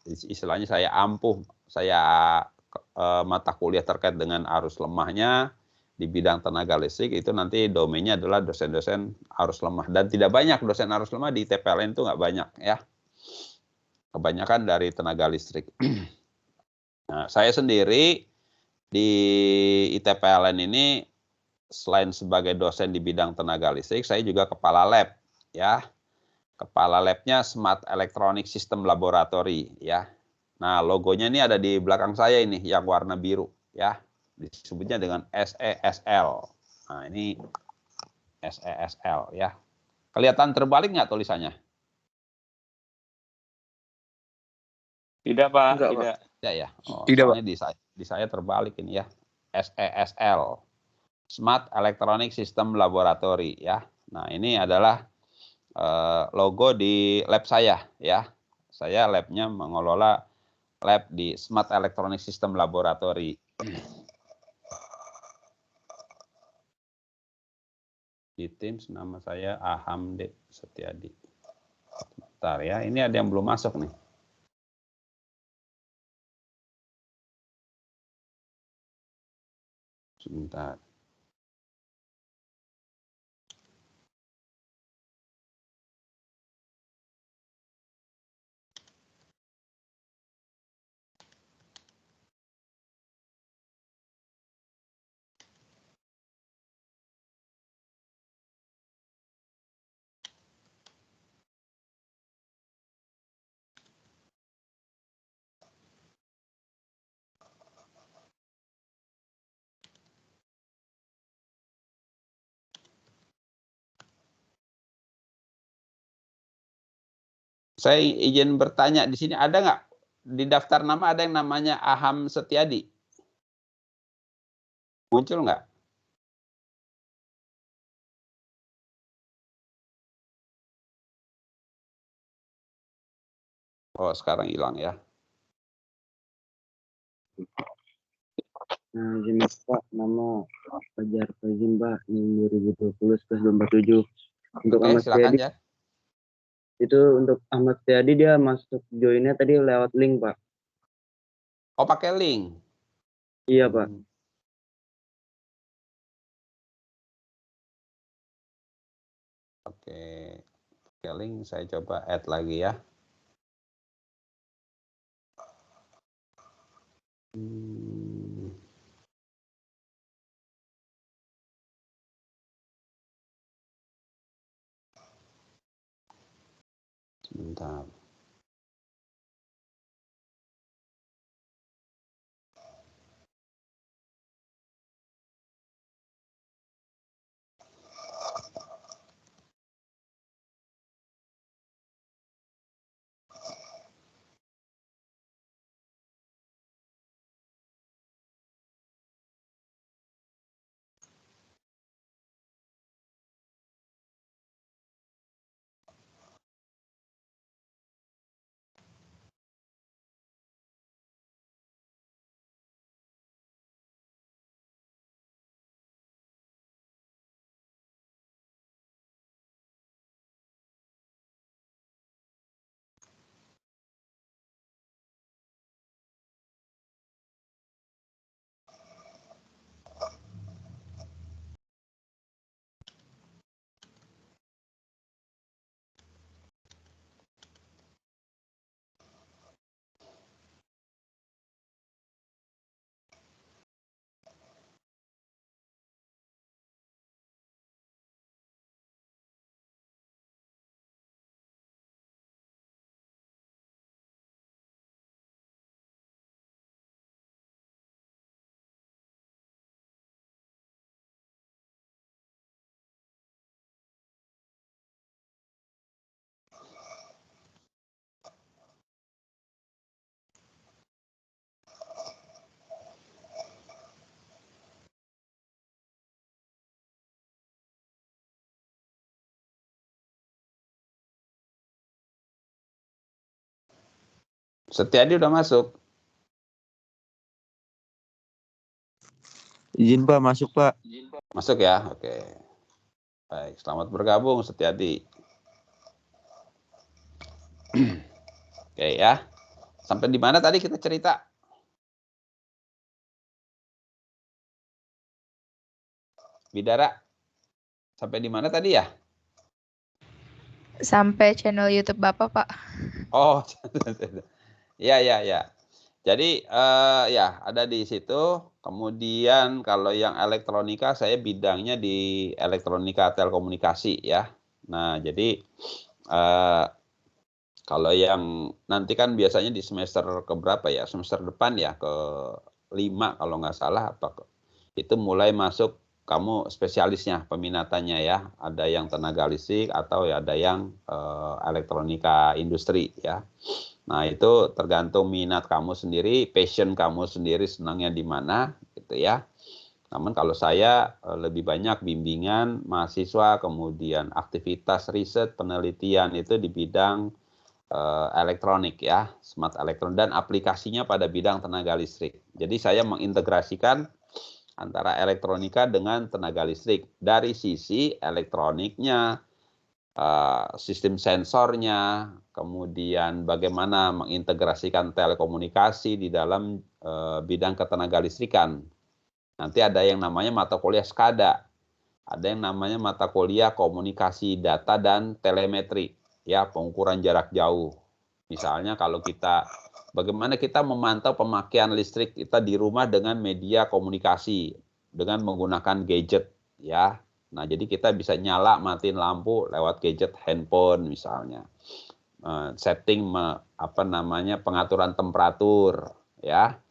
Speaker 1: istilahnya saya ampuh, saya mata kuliah terkait dengan arus lemahnya di bidang tenaga listrik itu nanti domainnya adalah dosen-dosen arus lemah, dan tidak banyak dosen arus lemah di TPLN itu nggak banyak ya, kebanyakan dari tenaga listrik. Nah, saya sendiri di ITPLN ini selain sebagai dosen di bidang tenaga listrik, saya juga kepala lab ya. Kepala labnya Smart Electronic System Laboratory ya. Nah, logonya ini ada di belakang saya ini yang warna biru ya. Disebutnya dengan SESL. Nah, ini SESL ya. Kelihatan terbalik nggak tulisannya?
Speaker 2: Tidak, Pak.
Speaker 7: Enggak, Pak.
Speaker 2: Tidak.
Speaker 1: Ya ya. Oh,
Speaker 7: Tidak,
Speaker 1: soalnya di saya terbalik ini ya. SESL. Smart Electronic System Laboratory ya. Nah, ini adalah logo di lab saya ya. Saya labnya mengelola lab di Smart Electronic System Laboratory. Di Teams nama saya Ahamde Setiadi. Bentar ya, ini ada yang belum masuk nih. Sebentar. Saya izin bertanya, di sini ada nggak di daftar nama ada yang namanya Aham Setiadi? Muncul nggak? Oh, sekarang hilang ya.
Speaker 8: Nah, izin Pak, nama Fajar Fazin Pak, NIM 2020-47. Untuk
Speaker 1: Oke,
Speaker 8: Ahmad
Speaker 1: silakan
Speaker 8: Setiadi,
Speaker 1: ya.
Speaker 8: itu untuk Ahmad Setiadi dia masuk joinnya tadi lewat link Pak.
Speaker 1: Oh, pakai link.
Speaker 8: Iya Pak.
Speaker 1: Oke, pakai link saya coba add lagi ya. Sebentar. Setiadi udah masuk.
Speaker 7: Izin Pak, masuk Pak.
Speaker 1: Masuk ya, oke. Baik, selamat bergabung Setiadi. Oke ya. Sampai di mana tadi kita cerita? Bidara, sampai di mana tadi ya?
Speaker 9: Sampai channel YouTube Bapak, Pak.
Speaker 1: Oh, ya. Jadi ya ada di situ. Kemudian kalau yang elektronika, saya bidangnya di elektronika telekomunikasi ya. Nah, jadi kalau yang nanti kan biasanya di semester keberapa ya? Semester depan ya, ke-5 kalau nggak salah. Itu mulai masuk kamu spesialisnya, peminatannya ya. Ada yang tenaga listrik atau ya ada yang elektronika industri ya. Nah, itu tergantung minat kamu sendiri, passion kamu sendiri, senangnya di mana gitu ya. Namun kalau saya lebih banyak bimbingan mahasiswa, kemudian aktivitas riset, penelitian itu di bidang elektronik ya, smart elektronik, dan aplikasinya pada bidang tenaga listrik. Jadi saya mengintegrasikan antara elektronika dengan tenaga listrik. Dari sisi elektroniknya, sistem sensornya, kemudian bagaimana mengintegrasikan telekomunikasi di dalam bidang ketenaga listrikan. Nanti ada yang namanya mata kuliah SCADA, ada yang namanya mata kuliah komunikasi data dan telemetri, ya, pengukuran jarak jauh. Misalnya kalau kita, bagaimana kita memantau pemakaian listrik kita di rumah dengan media komunikasi, dengan menggunakan gadget, ya. Nah, jadi kita bisa nyala matiin lampu lewat gadget handphone misalnya. Setting pengaturan temperatur ya.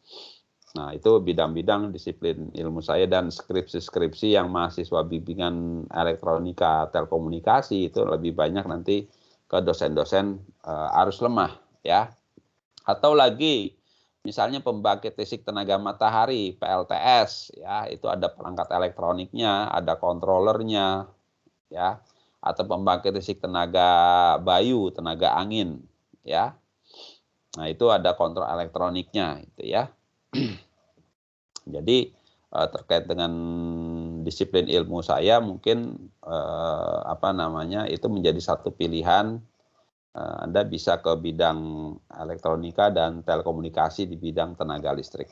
Speaker 1: Nah, itu bidang-bidang disiplin ilmu saya, dan skripsi-skripsi yang mahasiswa bimbingan elektronika telekomunikasi itu lebih banyak nanti ke dosen-dosen arus lemah ya. Atau lagi misalnya pembangkit listrik tenaga matahari, PLTS, ya, itu ada perangkat elektroniknya, ada controllernya, ya, atau pembangkit listrik tenaga bayu, tenaga angin, ya. Nah, itu ada kontrol elektroniknya, itu ya. Jadi terkait dengan disiplin ilmu saya mungkin itu menjadi satu pilihan. Anda bisa ke bidang elektronika dan telekomunikasi di bidang tenaga listrik.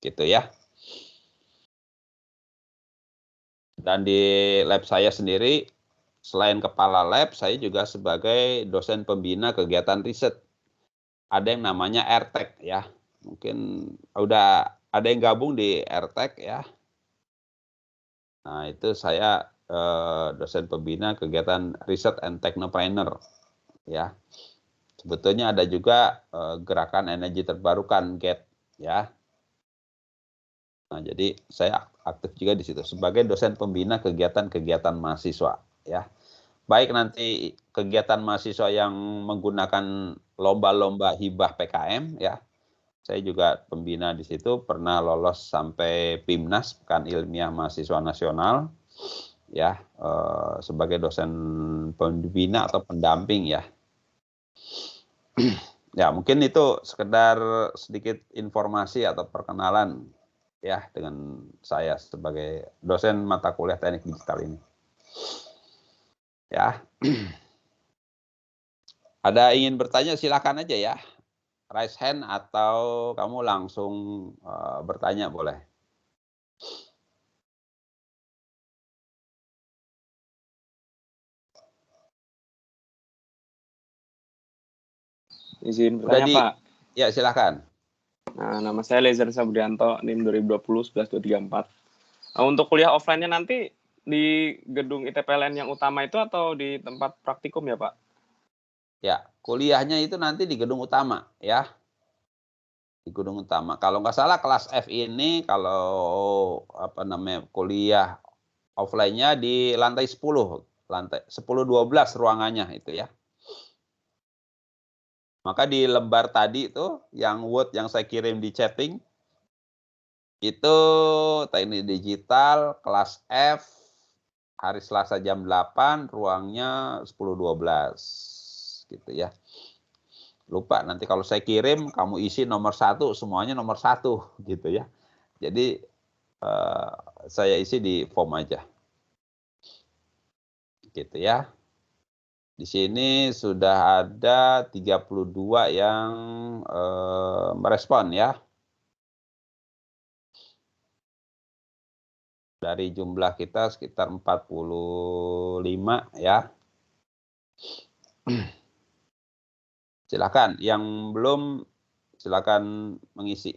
Speaker 1: Gitu ya. Dan di lab saya sendiri, selain kepala lab, saya juga sebagai dosen pembina kegiatan riset. Ada yang namanya RTEK ya. Mungkin udah ada yang gabung di RTEK ya. Nah, itu saya dosen pembina kegiatan riset and technopreneur ya. Sebetulnya ada juga gerakan energi terbarukan GET ya. Nah, jadi saya aktif juga di situ sebagai dosen pembina kegiatan-kegiatan mahasiswa ya. Baik nanti kegiatan mahasiswa yang menggunakan lomba-lomba hibah PKM ya. Saya juga pembina di situ, pernah lolos sampai PIMNAS, Pekan Ilmiah Mahasiswa Nasional ya, sebagai dosen pembina atau pendamping ya. Ya, mungkin itu sekedar sedikit informasi atau perkenalan ya dengan saya sebagai dosen mata kuliah teknik digital ini. Ya. Ada ingin bertanya silakan aja ya. Raise hand atau kamu langsung bertanya boleh.
Speaker 2: Izin bertanya, Pak.
Speaker 1: Ya, silakan.
Speaker 2: Nah, nama saya Lezer Sabrianto, NIM 2020-11234. Untuk kuliah offline-nya nanti di gedung ITPLN yang utama itu atau di tempat praktikum ya, Pak?
Speaker 1: Ya, kuliahnya itu nanti di gedung utama ya. Di gedung utama. Kalau nggak salah kelas F ini kalau kuliah offline-nya di lantai 10, lantai 10-12 ruangannya itu ya. Maka di lembar tadi itu yang Word yang saya kirim di chatting itu teknik digital kelas F hari Selasa jam 8, ruangnya 10-12 gitu ya. lupa. Nanti kalau saya kirim, kamu isi nomor 1, semuanya nomor 1 gitu ya. Jadi saya isi di form aja. Gitu ya. Di sini sudah ada 32 yang merespon ya. Dari jumlah kita sekitar 45 ya. Silakan, yang belum silakan mengisi.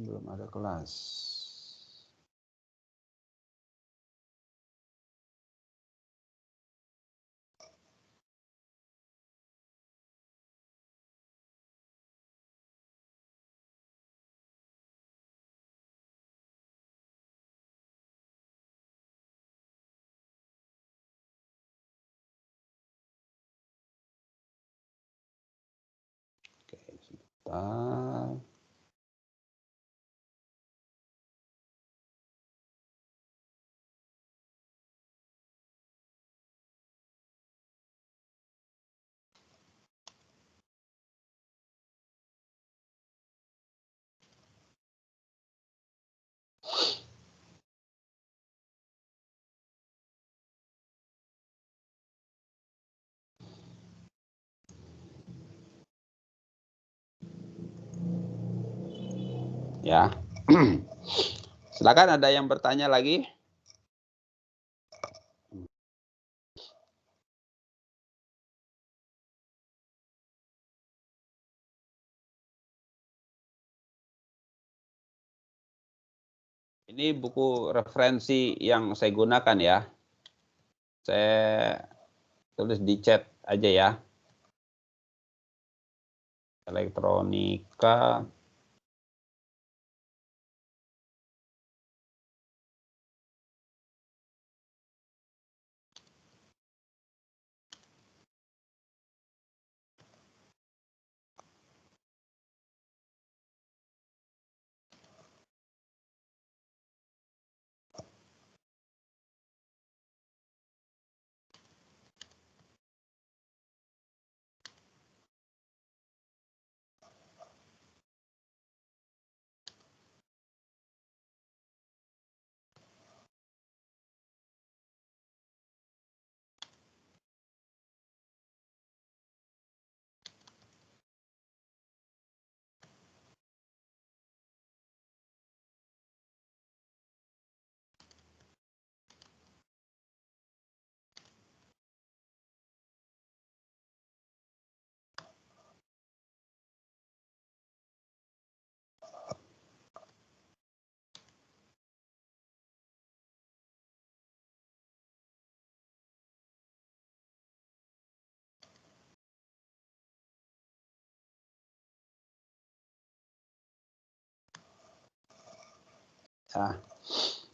Speaker 1: Belum ada kelas. Oke, sebentar. Ya. Silakan, ada yang bertanya lagi? Ini buku referensi yang saya gunakan ya. Saya tulis di chat aja ya. Elektronika.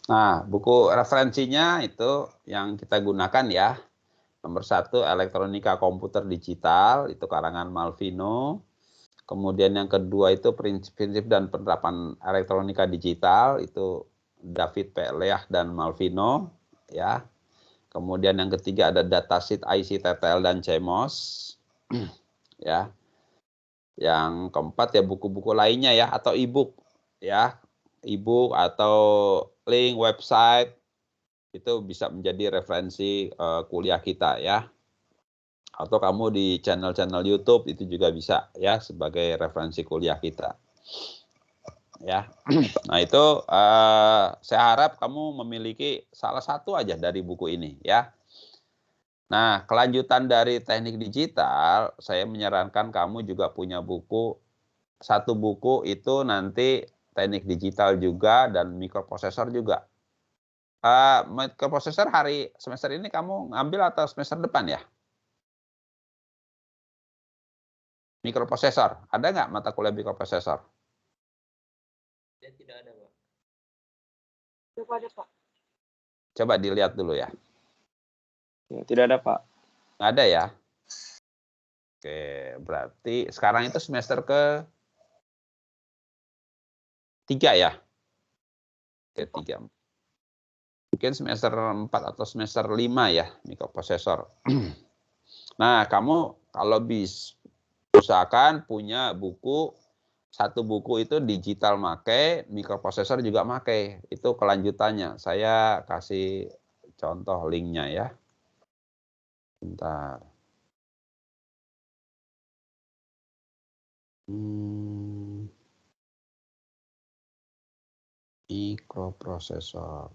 Speaker 1: Nah, buku referensinya itu yang kita gunakan ya. Nomor 1, elektronika komputer digital, itu karangan Malvino. Kemudian yang kedua itu prinsip-prinsip dan penerapan elektronika digital, itu David P. Leah dan Malvino ya. Kemudian yang ketiga ada datasheet IC TTL dan CMOS ya. Yang keempat ya buku-buku lainnya ya, atau e-book ya. E-book atau link website itu bisa menjadi referensi kuliah kita ya. Atau kamu di channel-channel YouTube itu juga bisa ya sebagai referensi kuliah kita. Ya. Nah, itu saya harap kamu memiliki salah satu aja dari buku ini ya. Nah, kelanjutan dari teknik digital, saya menyarankan kamu juga punya buku, satu buku itu nanti teknik digital juga dan mikroprosesor juga. Mikroprosesor hari semester ini kamu ngambil atau semester depan ya? Mikroprosesor, ada nggak mata kuliah mikroprosesor?
Speaker 6: Tidak ada, Pak.
Speaker 3: Coba ada, Pak.
Speaker 1: Coba dilihat dulu ya.
Speaker 2: Ya, tidak ada, Pak.
Speaker 1: Nggak ada ya? Oke, berarti sekarang itu semester ke 3 ya? Ke 3. Mungkin semester 4 atau semester 5 ya, mikroprosesor. Nah, kamu kalau bisa usahakan punya buku, satu buku itu digital make, mikroprosesor juga make. Itu kelanjutannya. Saya kasih contoh linknya ya. Bentar. Mikroprosesor.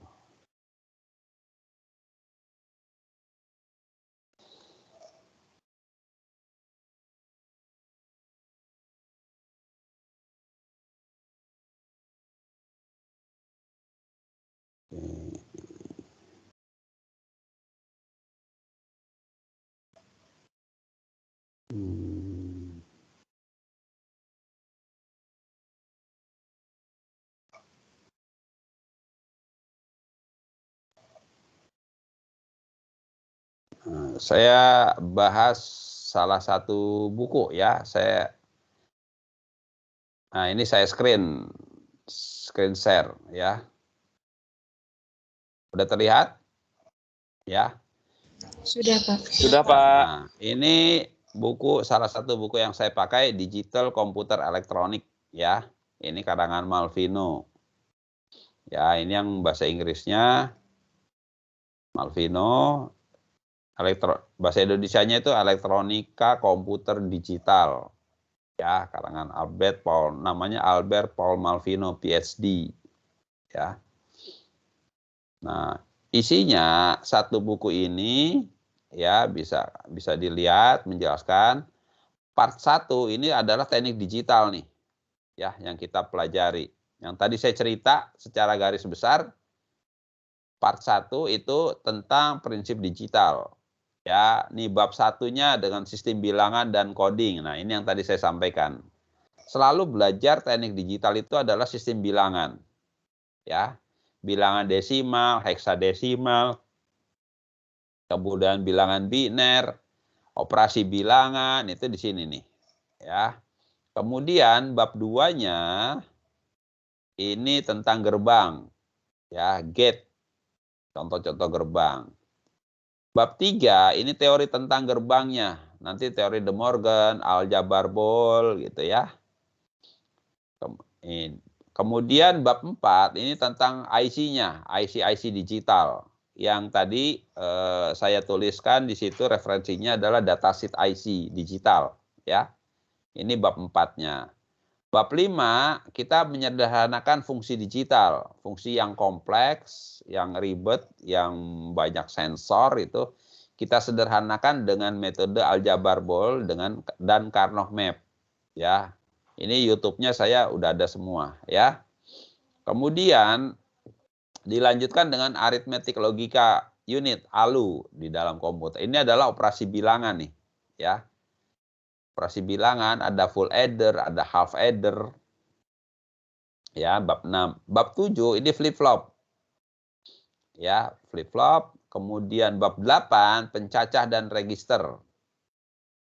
Speaker 1: Saya bahas salah satu buku ya. Nah, ini saya screen share ya. Udah terlihat? Ya.
Speaker 9: Sudah, Pak.
Speaker 2: Sudah, Pak.
Speaker 1: Nah, ini buku, salah satu buku yang saya pakai, Digital Computer Electronic ya. Ini karangan Malvino. Ya, ini yang bahasa Inggrisnya Malvino. Bahasa Indonesianya itu elektronika komputer digital. Ya, karangan Albert Paul, namanya Albert Paul Malvino PhD. Ya. Nah, isinya satu buku ini ya bisa dilihat menjelaskan. Part 1 ini adalah teknik digital nih. Ya, yang kita pelajari. Yang tadi saya cerita secara garis besar, part 1 itu tentang prinsip digital. Ya, ini bab 1-nya dengan sistem bilangan dan coding. Nah, ini yang tadi saya sampaikan. Selalu belajar teknik digital itu adalah sistem bilangan. Ya, bilangan desimal, heksadesimal, kemudian bilangan biner, operasi bilangan, itu di sini nih. Ya. Kemudian bab 2-nya ini tentang gerbang. Ya, gate. Contoh-contoh gerbang. Bab 3 ini teori tentang gerbangnya. Nanti teori De Morgan, aljabar Boole gitu ya. Kemudian bab 4 ini tentang IC-nya, IC digital. Yang tadi saya tuliskan di situ referensinya adalah datasheet IC digital ya. Ini bab 4-nya. Bab 5 kita menyederhanakan fungsi digital, fungsi yang kompleks, yang ribet, yang banyak sensor itu kita sederhanakan dengan metode aljabar Boole dan Karnaugh map ya. Ini YouTube-nya saya udah ada semua ya. Kemudian dilanjutkan dengan aritmetik logika unit ALU di dalam komputer. Ini adalah operasi bilangan nih ya. Operasi bilangan ada full adder, ada half adder. Ya, bab 6. Bab 7 ini flip-flop. Ya, flip-flop. Kemudian bab 8 pencacah dan register.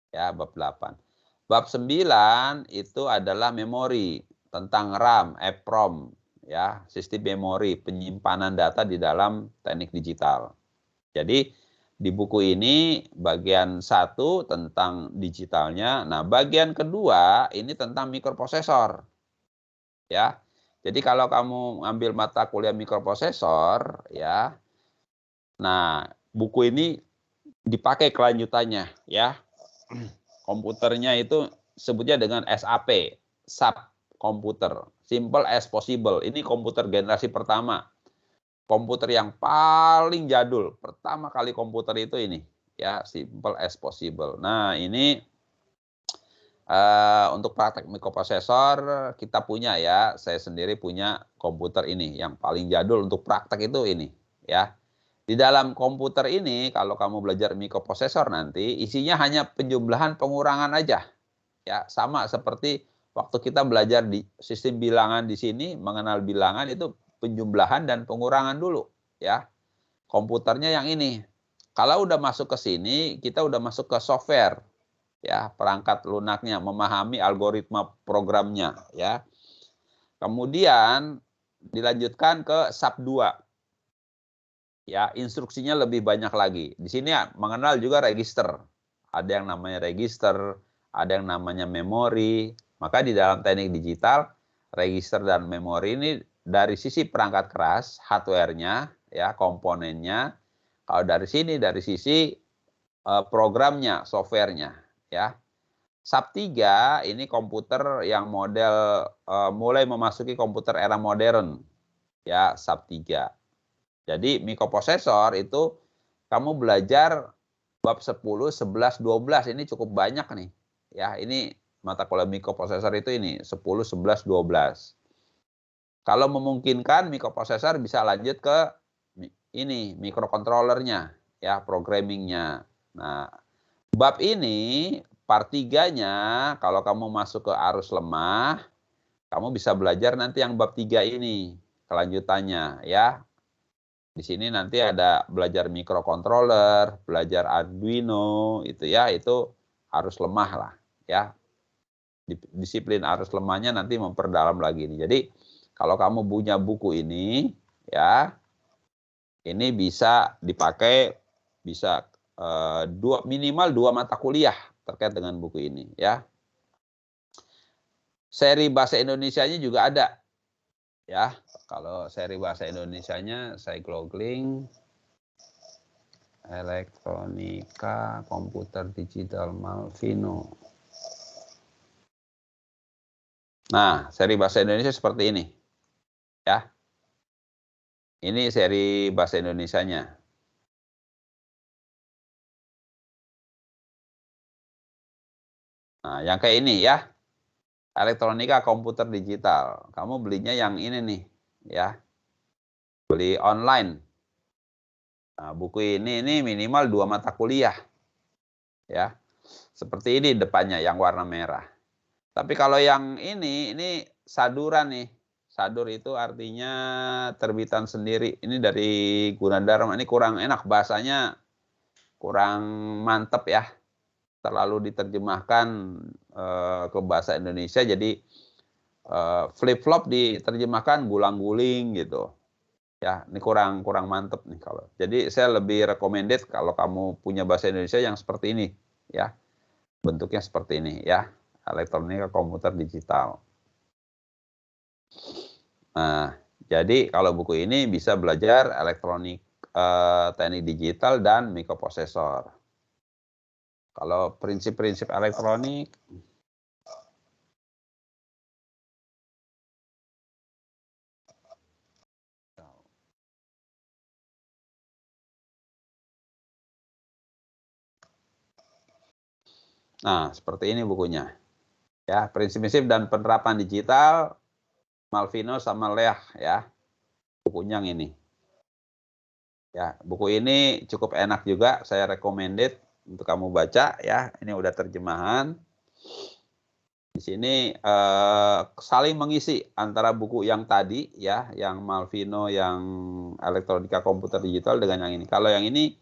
Speaker 1: Ya, bab 8. Bab 9 itu adalah memori tentang RAM, EPROM, ya, sistem memori, penyimpanan data di dalam teknik digital. Jadi di buku ini bagian 1 tentang digitalnya. Nah, bagian kedua ini tentang mikroprosesor. Ya. Jadi kalau kamu ngambil mata kuliah mikroprosesor ya. Nah, buku ini dipakai kelanjutannya ya. Komputernya itu sebutnya dengan SAP, SAP komputer, simple as possible. Ini komputer generasi pertama. Komputer yang paling jadul, pertama kali komputer itu ini, ya, simple as possible. Nah, ini untuk praktek mikroprosesor kita punya ya, saya sendiri punya komputer ini, yang paling jadul untuk praktek itu ini, ya. Di dalam komputer ini, kalau kamu belajar mikroprosesor nanti, isinya hanya penjumlahan pengurangan aja, ya, sama seperti waktu kita belajar di sistem bilangan di sini, mengenal bilangan itu penjumlahan dan pengurangan dulu ya. Komputernya yang ini. Kalau udah masuk ke sini, kita udah masuk ke software ya, perangkat lunaknya, memahami algoritma programnya, ya. Kemudian dilanjutkan ke SAP 2. Ya, instruksinya lebih banyak lagi. Di sini ya, mengenal juga register. Ada yang namanya register, ada yang namanya memori. Maka di dalam teknik digital, register dan memori ini dari sisi perangkat keras, hardware-nya, ya, komponennya. Kalau dari sini, dari sisi programnya, software-nya, ya. SAP 3 ini komputer yang model mulai memasuki komputer era modern, ya, SAP 3. Jadi mikroprosesor itu kamu belajar bab 10, 11, 12 ini cukup banyak nih. Ya, ini mata kuliah mikroprosesor itu ini 10, 11, 12. Kalau memungkinkan mikroprosesor bisa lanjut ke ini mikrokontrolernya, ya, programmingnya. Nah, bab ini part 3-nya kalau kamu masuk ke arus lemah, kamu bisa belajar nanti yang bab 3 ini kelanjutannya, ya. Di sini nanti ada belajar mikrokontroler, belajar Arduino, itu ya, itu arus lemah lah, ya. Disiplin arus lemahnya nanti memperdalam lagi nih. Jadi kalau kamu punya buku ini, ya, ini bisa dipakai, bisa minimal 2 mata kuliah terkait dengan buku ini, ya. Seri bahasa Indonesianya juga ada, ya. Kalau seri bahasa Indonesianya saya googling elektronika komputer digital Malvino. Nah, seri bahasa Indonesia seperti ini, ya. Ini seri bahasa Indonesianya. Nah, yang kayak ini ya, elektronika komputer digital. Kamu belinya yang ini nih, ya. Beli online. Nah, buku ini minimal 2 mata kuliah, ya. Seperti ini depannya yang warna merah. Tapi kalau yang ini saduran nih. Sadur itu artinya terbitan sendiri. Ini dari Gunadarma. Ini kurang enak bahasanya, kurang mantep ya. Terlalu diterjemahkan ke bahasa Indonesia. Jadi flip-flop diterjemahkan gulang-guling gitu. Ya, ini kurang mantep nih kalau. Jadi saya lebih recommended kalau kamu punya bahasa Indonesia yang seperti ini, ya. Bentuknya seperti ini, ya. Elektronika komputer digital. Nah, jadi kalau buku ini bisa belajar elektronik, teknik digital dan mikroprosesor. Kalau prinsip-prinsip elektronik, nah seperti ini bukunya. Ya, prinsip-prinsip dan penerapan digital Malvino sama Leah, ya. Bukunya yang ini. Ya, buku ini cukup enak juga, saya recommended untuk kamu baca ya. Ini udah terjemahan. Di sini saling mengisi antara buku yang tadi ya, yang Malvino yang elektronika komputer digital dengan yang ini. Kalau yang ini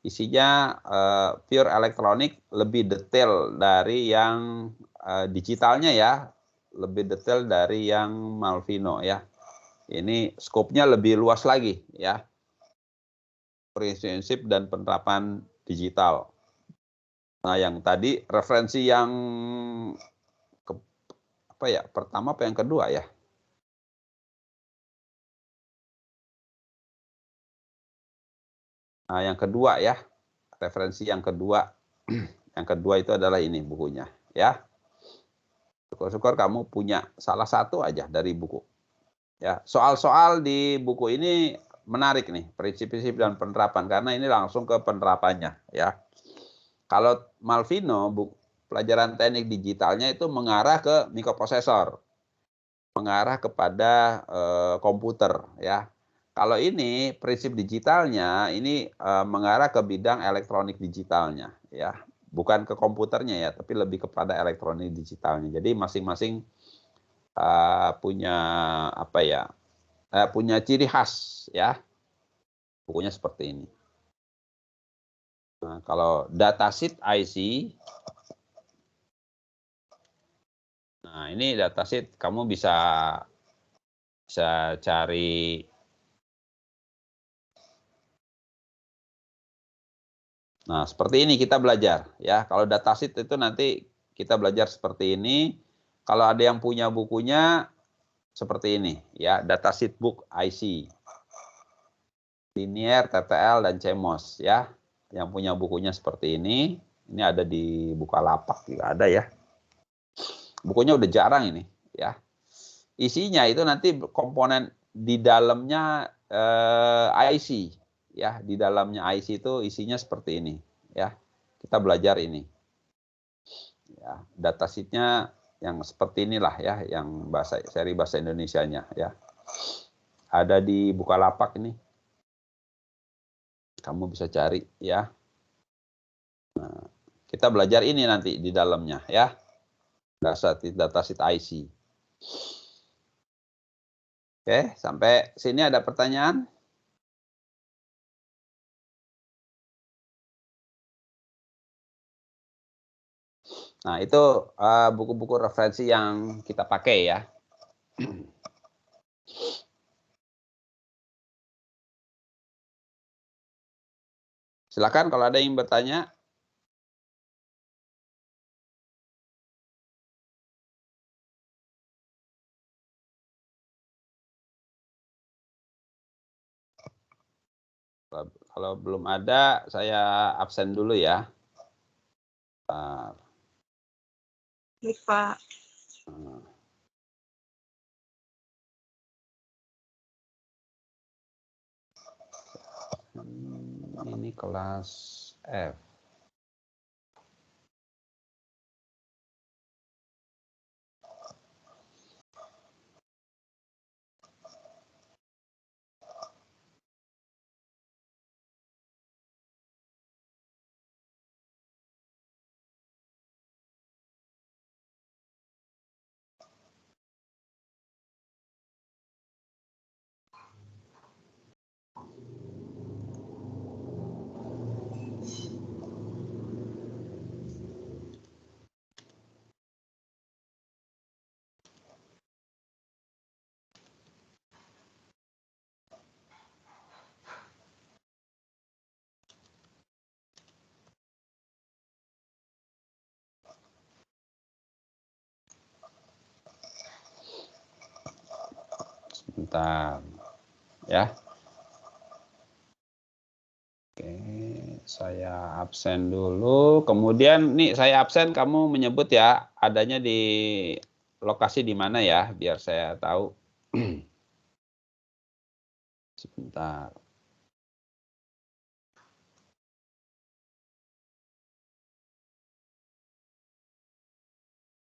Speaker 1: isinya pure elektronik, lebih detail dari yang digitalnya ya, lebih detail dari yang Malvino ya. Ini skopnya lebih luas lagi ya. Prinsip dan penerapan digital. Nah, yang tadi referensi yang pertama apa yang kedua ya? Nah, yang kedua ya. Referensi yang kedua. Yang kedua itu adalah ini bukunya ya. Syukur-syukur kamu punya salah satu aja dari buku. Ya, soal-soal di buku ini menarik nih, prinsip-prinsip dan penerapan, karena ini langsung ke penerapannya ya. Kalau Malvino, pelajaran teknik digitalnya itu mengarah ke mikroprosesor, mengarah kepada komputer ya. Kalau ini prinsip digitalnya ini mengarah ke bidang elektronik digitalnya ya, bukan ke komputernya ya, tapi lebih kepada elektronik digitalnya. Jadi masing-masing punya punya ciri khas ya. Bukunya seperti ini. Nah, kalau datasheet IC Nah, ini datasheet kamu bisa cari. Nah, seperti ini kita belajar ya. Kalau datasheet itu nanti kita belajar seperti ini. Kalau ada yang punya bukunya seperti ini ya, datasheet book IC. Linear, TTL dan CMOS ya. Yang punya bukunya seperti ini. Ini ada di Bukalapak juga ada ya. Bukunya udah jarang ini ya. Isinya itu nanti komponen di dalamnya IC ya, di dalamnya IC itu isinya seperti ini ya. Kita belajar ini. Ya, datasheetnya yang seperti inilah ya, yang seri bahasa Indonesianya ya. Ada di Bukalapak ini. Kamu bisa cari ya. Nah, kita belajar ini nanti di dalamnya ya. Datasheet IC. Oke, sampai sini ada pertanyaan? Nah, itu buku-buku referensi yang kita pakai ya. Silakan kalau ada yang bertanya. Kalau belum ada, saya absen dulu ya.
Speaker 3: Baik, Pak.
Speaker 1: Ini kelas F. Sebentar ya. Oke, saya absen dulu. Kemudian nih saya absen, kamu menyebut ya adanya di lokasi di mana ya, biar saya tahu. Sebentar.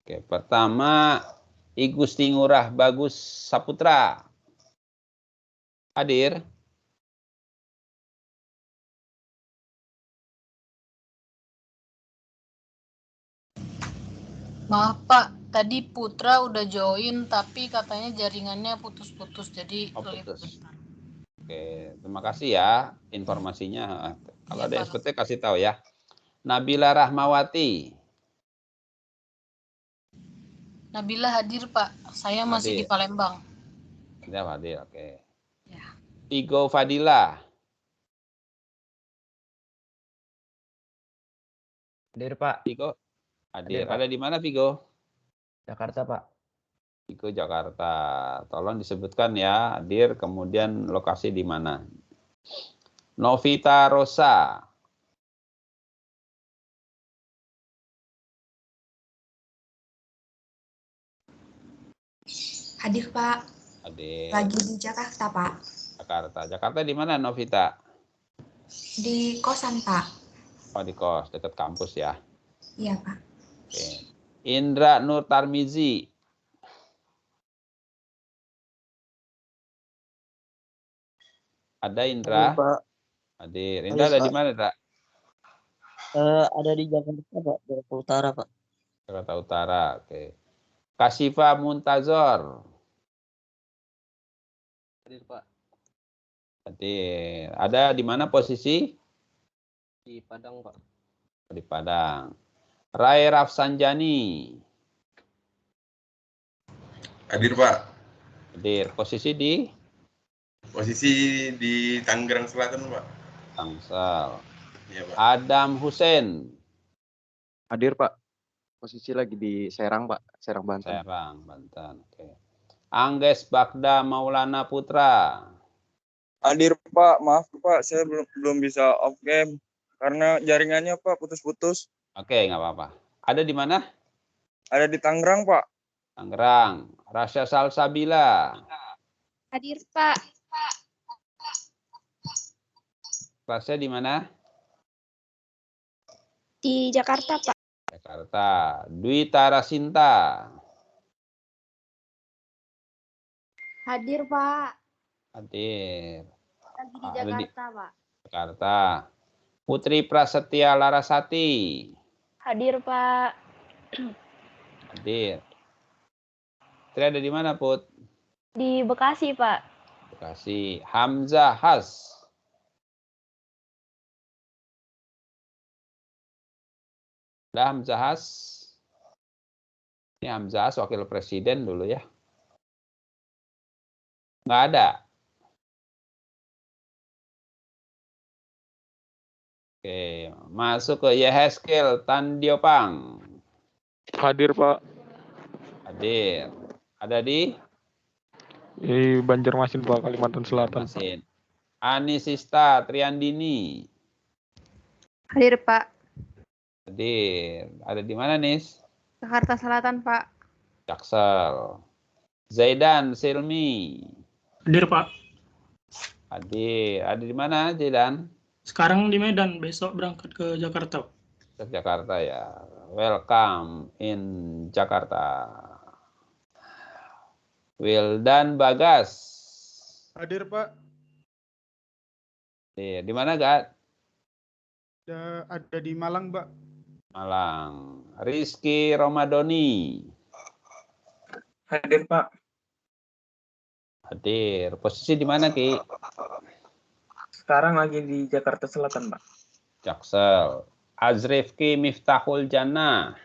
Speaker 1: Oke, pertama I Gusti Ngurah Bagus Saputra. Hadir?
Speaker 10: Maaf Pak, tadi Putra udah join tapi katanya jaringannya putus-putus jadi
Speaker 1: Putus. Oke, terima kasih ya informasinya. Kalau ada SPT kasih tahu ya. Nabila Rahmawati.
Speaker 10: Nabila hadir Pak, saya masih di Palembang.
Speaker 1: Ya, hadir, oke.
Speaker 10: Ya.
Speaker 1: Vigo Fadila.
Speaker 6: Hadir Pak.
Speaker 1: Vigo hadir.
Speaker 6: Pak.
Speaker 1: Ada di mana Vigo?
Speaker 6: Jakarta Pak.
Speaker 1: Vigo Jakarta. Tolong disebutkan ya, hadir, kemudian lokasi di mana. Novita Rosa.
Speaker 11: Hadir Pak.
Speaker 1: Hadir.
Speaker 11: Lagi di Jakarta Pak.
Speaker 1: Jakarta. Jakarta di mana Novita?
Speaker 11: Di kosan Pak.
Speaker 1: Oh, di kos, dekat kampus ya.
Speaker 11: Iya Pak.
Speaker 1: Oke. Indra Nur Tarmizi. Ada Indra?
Speaker 12: Hadir, Pak.
Speaker 1: Hadir. Indra ada di mana, Indra?
Speaker 12: Ada di Jakarta Pak, Jakarta Utara Pak.
Speaker 1: Jakarta Utara, oke. Kasifa Muntazor.
Speaker 6: Hadir Pak.
Speaker 1: Hadir. Ada di mana posisi?
Speaker 6: Di Padang Pak.
Speaker 1: Di Padang. Rai Rafsanjani.
Speaker 13: Hadir, Pak.
Speaker 1: Hadir. Posisi di?
Speaker 13: Posisi di Tangerang Selatan, Pak.
Speaker 1: Tangsel.
Speaker 13: Iya, Pak.
Speaker 1: Adam Hussein.
Speaker 14: Hadir, Pak. Posisi lagi di Serang, Pak. Serang, Banten.
Speaker 1: Serang, Banten. Oke. Angges Bagda Maulana Putra.
Speaker 15: Hadir, Pak. Maaf, Pak. Saya belum bisa off cam karena jaringannya, Pak, putus-putus.
Speaker 1: Oke, nggak apa-apa. Ada di mana?
Speaker 15: Ada di Tangerang, Pak.
Speaker 1: Tangerang. Rasya Salsabila.
Speaker 9: Hadir, Pak.
Speaker 1: Kelasnya di mana?
Speaker 9: Di Jakarta, Pak.
Speaker 1: Jakarta. Dwi Tarasinta.
Speaker 9: Hadir, Pak.
Speaker 1: Hadir.
Speaker 9: Lagi di
Speaker 1: Ada di
Speaker 9: Jakarta, Pak.
Speaker 1: Jakarta. Putri Prasetya Larasati.
Speaker 9: Hadir, Pak.
Speaker 1: Hadir. Putri ada di mana, Put?
Speaker 9: Di Bekasi, Pak.
Speaker 1: Bekasi. Hamzah Has. Ada Hamzah Has. Ini Hamzah Has, Wakil Presiden dulu ya. Nggak ada. Oke, masuk ke Yeheskel Tandiopang.
Speaker 2: Hadir, Pak.
Speaker 1: Hadir. Ada di?
Speaker 2: Di Banjarmasin, Pak, Kalimantan Selatan.
Speaker 1: Banjarmasin. Anisista Triandini.
Speaker 9: Hadir, Pak.
Speaker 1: Hadir. Ada di mana, Nis?
Speaker 9: Jakarta Selatan, Pak.
Speaker 1: Jaksel. Zaidan Silmi.
Speaker 5: Hadir, Pak.
Speaker 1: Hadir. Ada di mana, Zaidan?
Speaker 5: Sekarang di Medan, besok berangkat ke Jakarta.
Speaker 1: Ke Jakarta ya. Welcome in Jakarta. Wildan Bagas.
Speaker 16: Hadir, Pak.
Speaker 1: Di mana, Gat?
Speaker 16: Ada di Malang, Pak.
Speaker 1: Malang. Rizky Romadoni.
Speaker 2: Hadir, Pak.
Speaker 1: Hadir. Posisi di mana, Ki?
Speaker 2: Sekarang lagi di Jakarta Selatan, Pak.
Speaker 1: Jaksel. Azrifki Miftahul Jannah.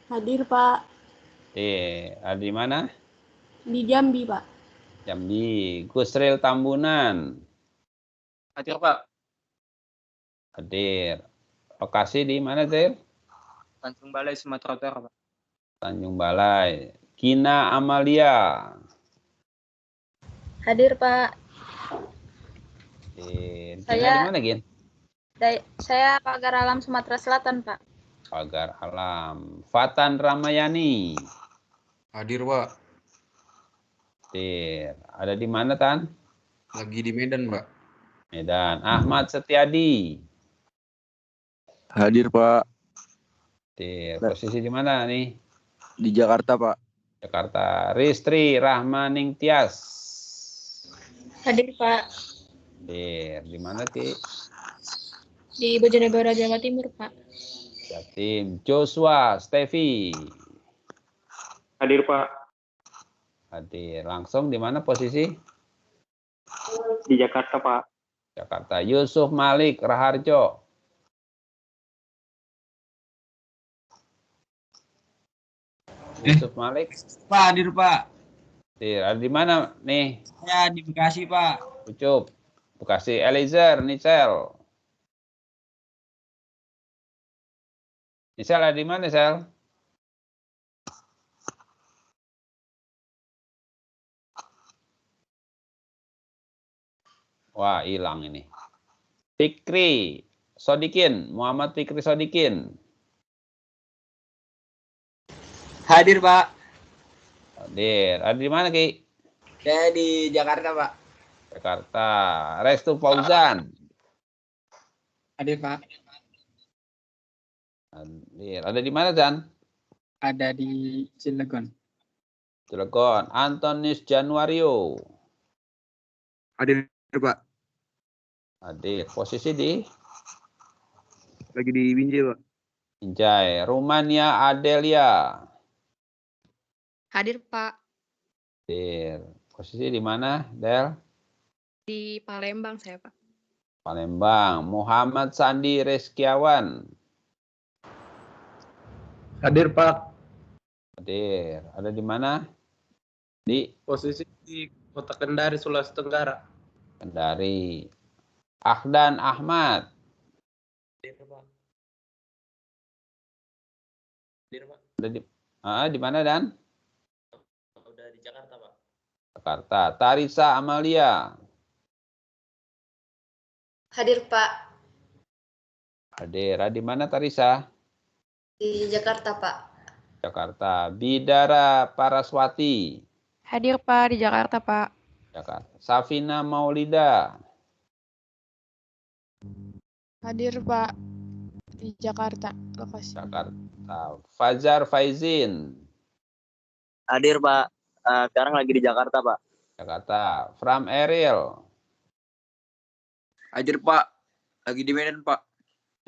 Speaker 17: Hadir, Pak.
Speaker 1: Ada di mana?
Speaker 17: Di Jambi, Pak.
Speaker 1: Jambi. Gusril Tambunan.
Speaker 18: Hadir, Pak.
Speaker 1: Hadir. Lokasi di mana, Zir?
Speaker 18: Tanjung Balai, Sumatera Utara, Pak.
Speaker 1: Tanjung Balai. Kina Amalia.
Speaker 9: Hadir, Pak.
Speaker 1: Kina di mana, Gin?
Speaker 9: Saya Pagar Alam, Sumatera Selatan, Pak.
Speaker 1: Pagar Alam. Fatan Ramayani.
Speaker 18: Hadir, Pak.
Speaker 1: Hadir. Ada di mana, Tan?
Speaker 18: Lagi di Medan, Pak.
Speaker 1: Medan. Ahmad Setiadi.
Speaker 7: Hadir, Pak.
Speaker 1: Hadir. Posisi di mana nih?
Speaker 7: Di Jakarta, Pak.
Speaker 1: Jakarta. Ristri Rahmaning Tias.
Speaker 9: Hadir, Pak.
Speaker 1: Hadir. Di mana, Ki?
Speaker 9: Di Bojonegoro, Jawa Timur, Pak.
Speaker 1: Jatim. Joshua Stevi.
Speaker 2: Hadir, Pak.
Speaker 1: Hadir. Langsung di mana posisi?
Speaker 2: Di Jakarta, Pak.
Speaker 1: Jakarta. Yusuf Malik Raharjo. Yusuf Malik.
Speaker 18: Pak, hadir, Pak.
Speaker 1: Hadir. Ada di mana nih?
Speaker 18: Saya di Bekasi, Pak.
Speaker 1: Ucup. Bekasi. Eliezer Nicel. Nicel ada di mana, Nicel? Wah, hilang ini. Fikri Sodikin, Muhammad Fikri Sodikin.
Speaker 18: Hadir, Pak.
Speaker 1: Hadir. Ada di mana, Ki?
Speaker 18: Saya di Jakarta, Pak.
Speaker 1: Jakarta. Restu Fauzan.
Speaker 18: Hadir, Pak.
Speaker 1: Hadir. Ada di mana, Zan?
Speaker 18: Ada di Cilegon.
Speaker 1: Cilegon. Antonis Januario.
Speaker 7: Hadir, Pak.
Speaker 1: Hadir. Posisi di?
Speaker 7: Lagi di Binjai, Pak.
Speaker 1: Binjai. Rumania Adelia.
Speaker 9: Hadir, Pak.
Speaker 1: Hadir. Posisi di mana, Del?
Speaker 9: Di Palembang saya, Pak.
Speaker 1: Palembang. Muhammad Sandi Reskiawan.
Speaker 19: Hadir, Pak.
Speaker 1: Hadir. Ada di mana? Di
Speaker 19: Posisi di Kota Kendari, Sulawesi Tenggara.
Speaker 1: Kendari. Ahdan Ahmad.
Speaker 19: Hadir, Pak. Hadir, Pak.
Speaker 1: Ada di mana, Dan?
Speaker 19: Udah di Jakarta, Pak.
Speaker 1: Jakarta. Tarisa Amalia.
Speaker 9: Hadir, Pak.
Speaker 1: Hadir. Ada di mana, Tarisa?
Speaker 9: Di Jakarta, Pak.
Speaker 1: Jakarta. Bidara Paraswati.
Speaker 3: Hadir, Pak, di Jakarta, Pak.
Speaker 1: Jakarta. Safina Maulida.
Speaker 3: Hadir, Pak, di Jakarta, lokasi.
Speaker 1: Jakarta. Fajar Faizin.
Speaker 12: Hadir, Pak. Sekarang lagi di Jakarta, Pak.
Speaker 1: Jakarta. Fram Eril.
Speaker 15: Hadir, Pak. Lagi di Medan, Pak.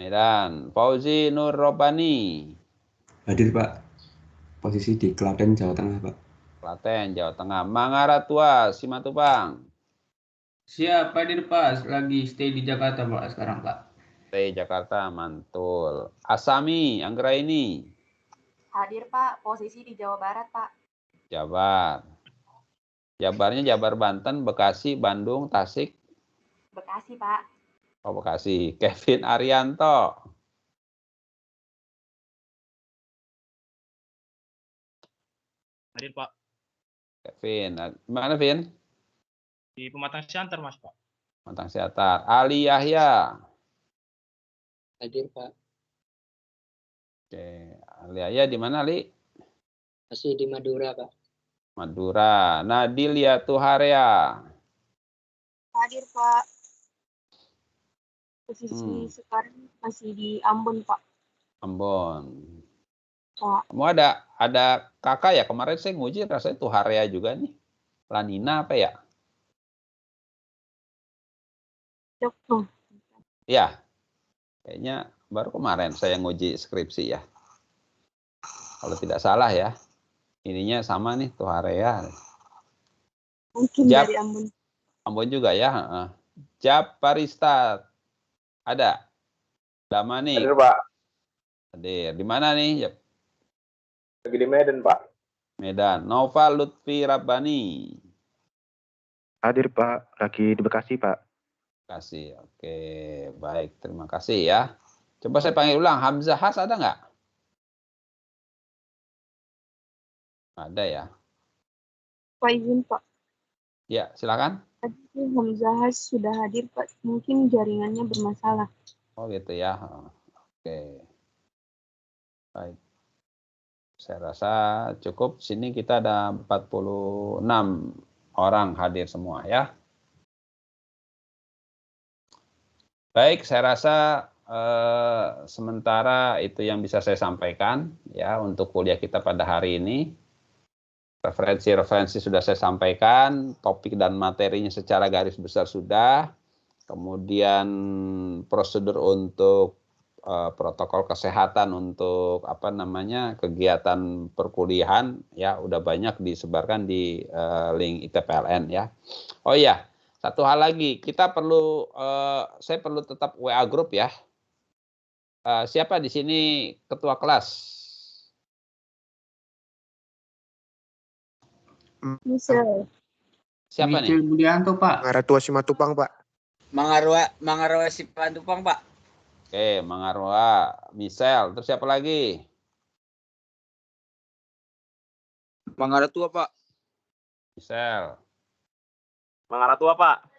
Speaker 1: Medan. Fauzi Nur Robani.
Speaker 20: Hadir, Pak. Posisi di Klaten, Jawa Tengah, Pak.
Speaker 1: Klaten, Jawa Tengah. Mangaratua, Simatupang.
Speaker 21: Siap, hadir Pak. Lagi stay di Jakarta, Pak, sekarang, Pak.
Speaker 1: Stay Jakarta, mantul. Asami, Anggraini.
Speaker 11: Hadir, Pak. Posisi di Jawa Barat, Pak.
Speaker 1: Jabar. Jabarnya Jabar Banten, Bekasi, Bandung, Tasik.
Speaker 11: Bekasi, Pak.
Speaker 1: Oh, Bekasi. Kevin Arianto.
Speaker 22: Hadir, Pak.
Speaker 1: Kevin. Mana, Vin?
Speaker 22: Di Pematang Siantar, Mas, Pak.
Speaker 1: Pematang Siantar. Ali Yahya.
Speaker 6: Hadir, Pak.
Speaker 1: Oke. Ali Yahya di mana, Ali?
Speaker 6: Masih di Madura, Pak.
Speaker 1: Madura. Nadilia Tuharia.
Speaker 17: Hadir, Pak. Posisi sekarang masih di Ambon, Pak.
Speaker 1: Ambon.
Speaker 17: Pak.
Speaker 1: Kamu ada kakak ya? Kemarin saya nguji rasanya Tuharia juga nih. Lanina apa ya? Ya. Kayaknya baru kemarin saya nguji skripsi ya. Kalau tidak salah ya. Ininya sama nih Tuharia.
Speaker 17: Mungkin dari Ambon.
Speaker 1: Ambon juga ya. Jab Parista. Ada. Damani.
Speaker 23: Hadir, Pak.
Speaker 1: Hadir. Di mana nih, Jab?
Speaker 23: Lagi di Medan, Pak.
Speaker 1: Medan. Nova Lutfi Rabbani.
Speaker 14: Hadir, Pak. Lagi di Bekasi, Pak.
Speaker 1: Bekasi. Oke, baik. Terima kasih ya. Coba saya panggil ulang. Hamzah Has ada nggak? Ada ya.
Speaker 17: Pak izin, Pak.
Speaker 1: Ya, silakan.
Speaker 17: Tadi Hamzah sudah hadir, Pak. Mungkin jaringannya bermasalah.
Speaker 1: Oh gitu ya. Oke. Baik. Saya rasa cukup. Sini kita ada 46 orang hadir semua ya. Baik, saya rasa sementara itu yang bisa saya sampaikan ya untuk kuliah kita pada hari ini. Referensi-referensi sudah saya sampaikan, topik dan materinya secara garis besar sudah. Kemudian prosedur untuk protokol kesehatan untuk kegiatan perkuliahan ya udah banyak disebarkan di link ITPLN ya. Oh iya, satu hal lagi, kita perlu saya perlu tetap WA group ya. Siapa di sini ketua kelas?
Speaker 17: Misal.
Speaker 1: Siapa nih?
Speaker 21: Budianto, Pak.
Speaker 23: Mangaratua Simatupang, Pak.
Speaker 18: Mangarwa Simatupang, Pak.
Speaker 1: Oke, Mangarwa, Misel, terus siapa lagi?
Speaker 15: Mangaratua, Pak.
Speaker 1: Misel.
Speaker 2: Mangaratua, Pak.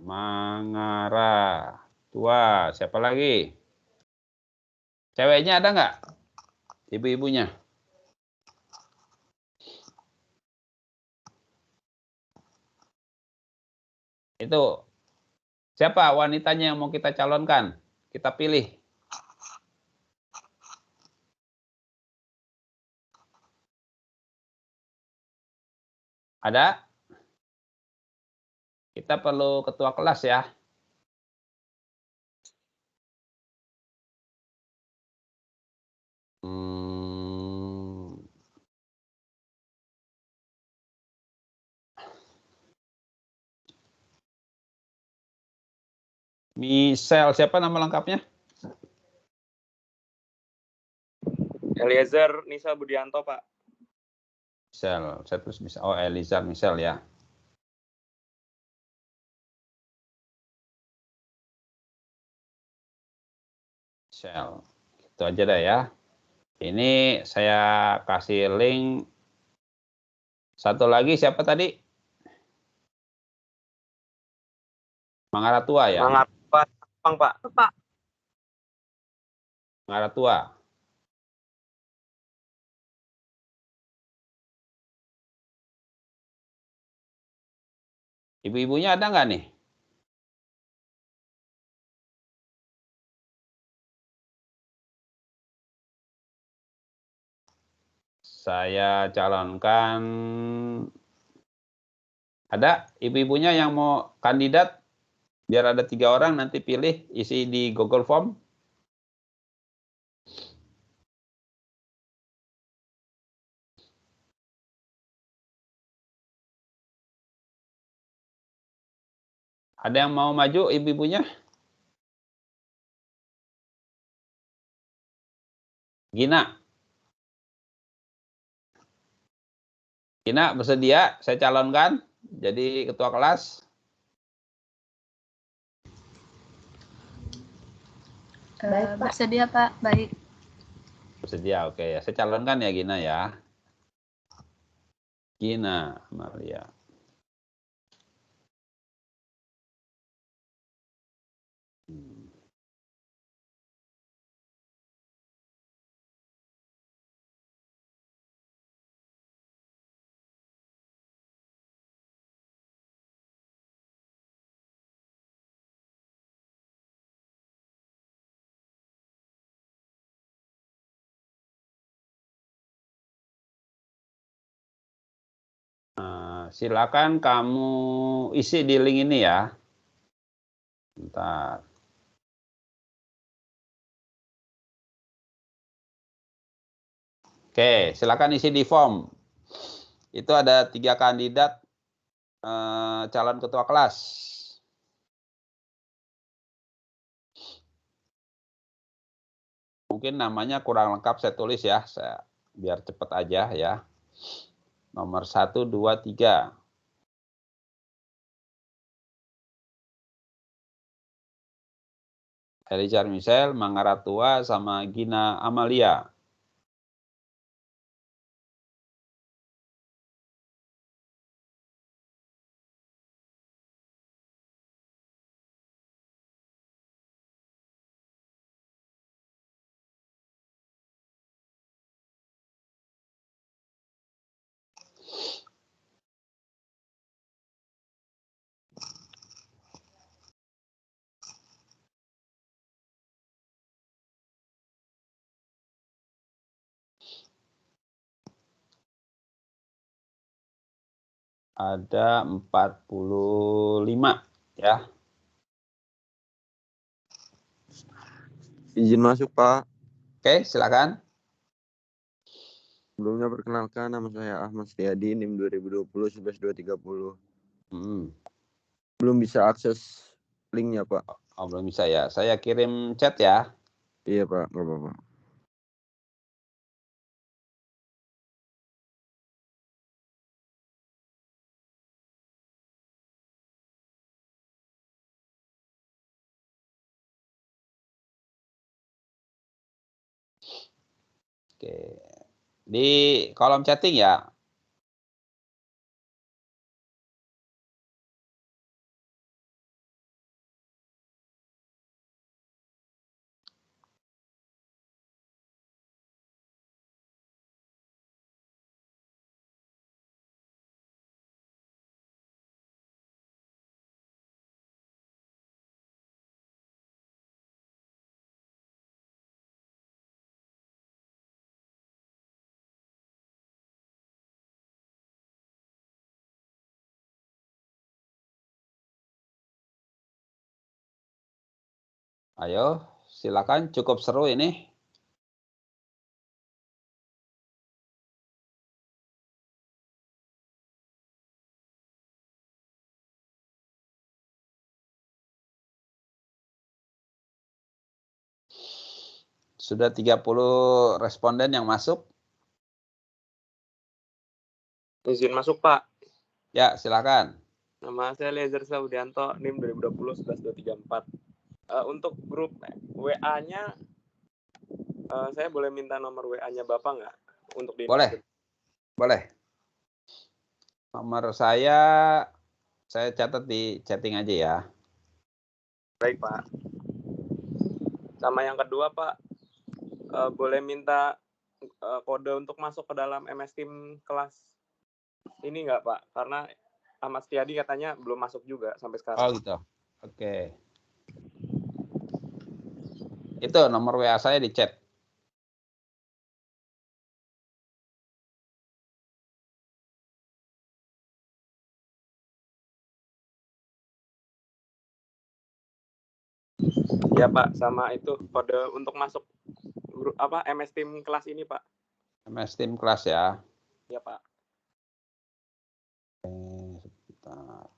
Speaker 1: Mangaratua, siapa lagi? Ceweknya ada nggak? Ibu-ibunya? Itu siapa wanitanya yang mau kita calonkan? Kita pilih. Ada? Kita perlu ketua kelas ya. Misel, siapa nama lengkapnya?
Speaker 2: Eliezer Nisa Budianto, Pak.
Speaker 1: Misal, saya terus bisa. Oh, Elizar misal ya. Misal. Itu aja dah ya. Ini saya kasih link. Satu lagi siapa tadi? Mangaratua ya?
Speaker 2: Mangaratua, Pak.
Speaker 9: Pak.
Speaker 1: Mangaratua. Ibu-ibunya ada nggak nih? Saya calonkan. Ada ibu-ibunya yang mau kandidat? Biar ada 3 orang, nanti pilih, isi di Google Form. Ada yang mau maju ibu-ibunya? Gina. Gina bersedia, saya calonkan jadi ketua kelas.
Speaker 9: Baik, Pak. Bersedia, Pak. Baik.
Speaker 1: Bersedia, oke ya. Saya calonkan ya Gina ya. Gina Amalia. Silakan kamu isi di link ini ya. Bentar. Oke, silakan isi di form. Itu ada 3 kandidat calon ketua kelas. Mungkin namanya kurang lengkap saya tulis ya, biar cepat aja ya. Nomor 1, 2, 3. Elizar Michelle, Mangaratua, sama Gina Amalia. Ada 45 ya.
Speaker 7: Izin masuk, Pak.
Speaker 1: Oke, silakan.
Speaker 7: Sebelumnya perkenalkan, nama saya Ahmad Setiadi, NIM 2020 11230. Belum bisa akses linknya, Pak.
Speaker 1: Oh, belum bisa ya. Saya kirim chat ya.
Speaker 7: Iya, Pak. Nggak apa-apa.
Speaker 1: Oke. Di kolom chatting ya. Ayo, silakan, cukup seru ini. Sudah 30 responden yang masuk.
Speaker 2: Izin masuk, Pak.
Speaker 1: Ya, silakan.
Speaker 2: Nama saya Lezer Sabudianto, NIM 2020-11234. Untuk grup WA-nya, saya boleh minta nomor WA-nya Bapak nggak? Untuk di
Speaker 1: Boleh. Boleh. Nomor saya catat di chatting aja ya.
Speaker 2: Baik, Pak. Sama yang kedua, Pak, boleh minta kode untuk masuk ke dalam MS Team kelas ini nggak, Pak? Karena Ahmad Setiadi katanya belum masuk juga sampai sekarang.
Speaker 1: Oh gitu. Oke. Itu nomor WA saya di chat.
Speaker 2: Ya, Pak, sama itu kode untuk masuk grup MS Team kelas ini, Pak.
Speaker 1: MS Team kelas ya.
Speaker 2: Ya, Pak.
Speaker 1: Sebentar.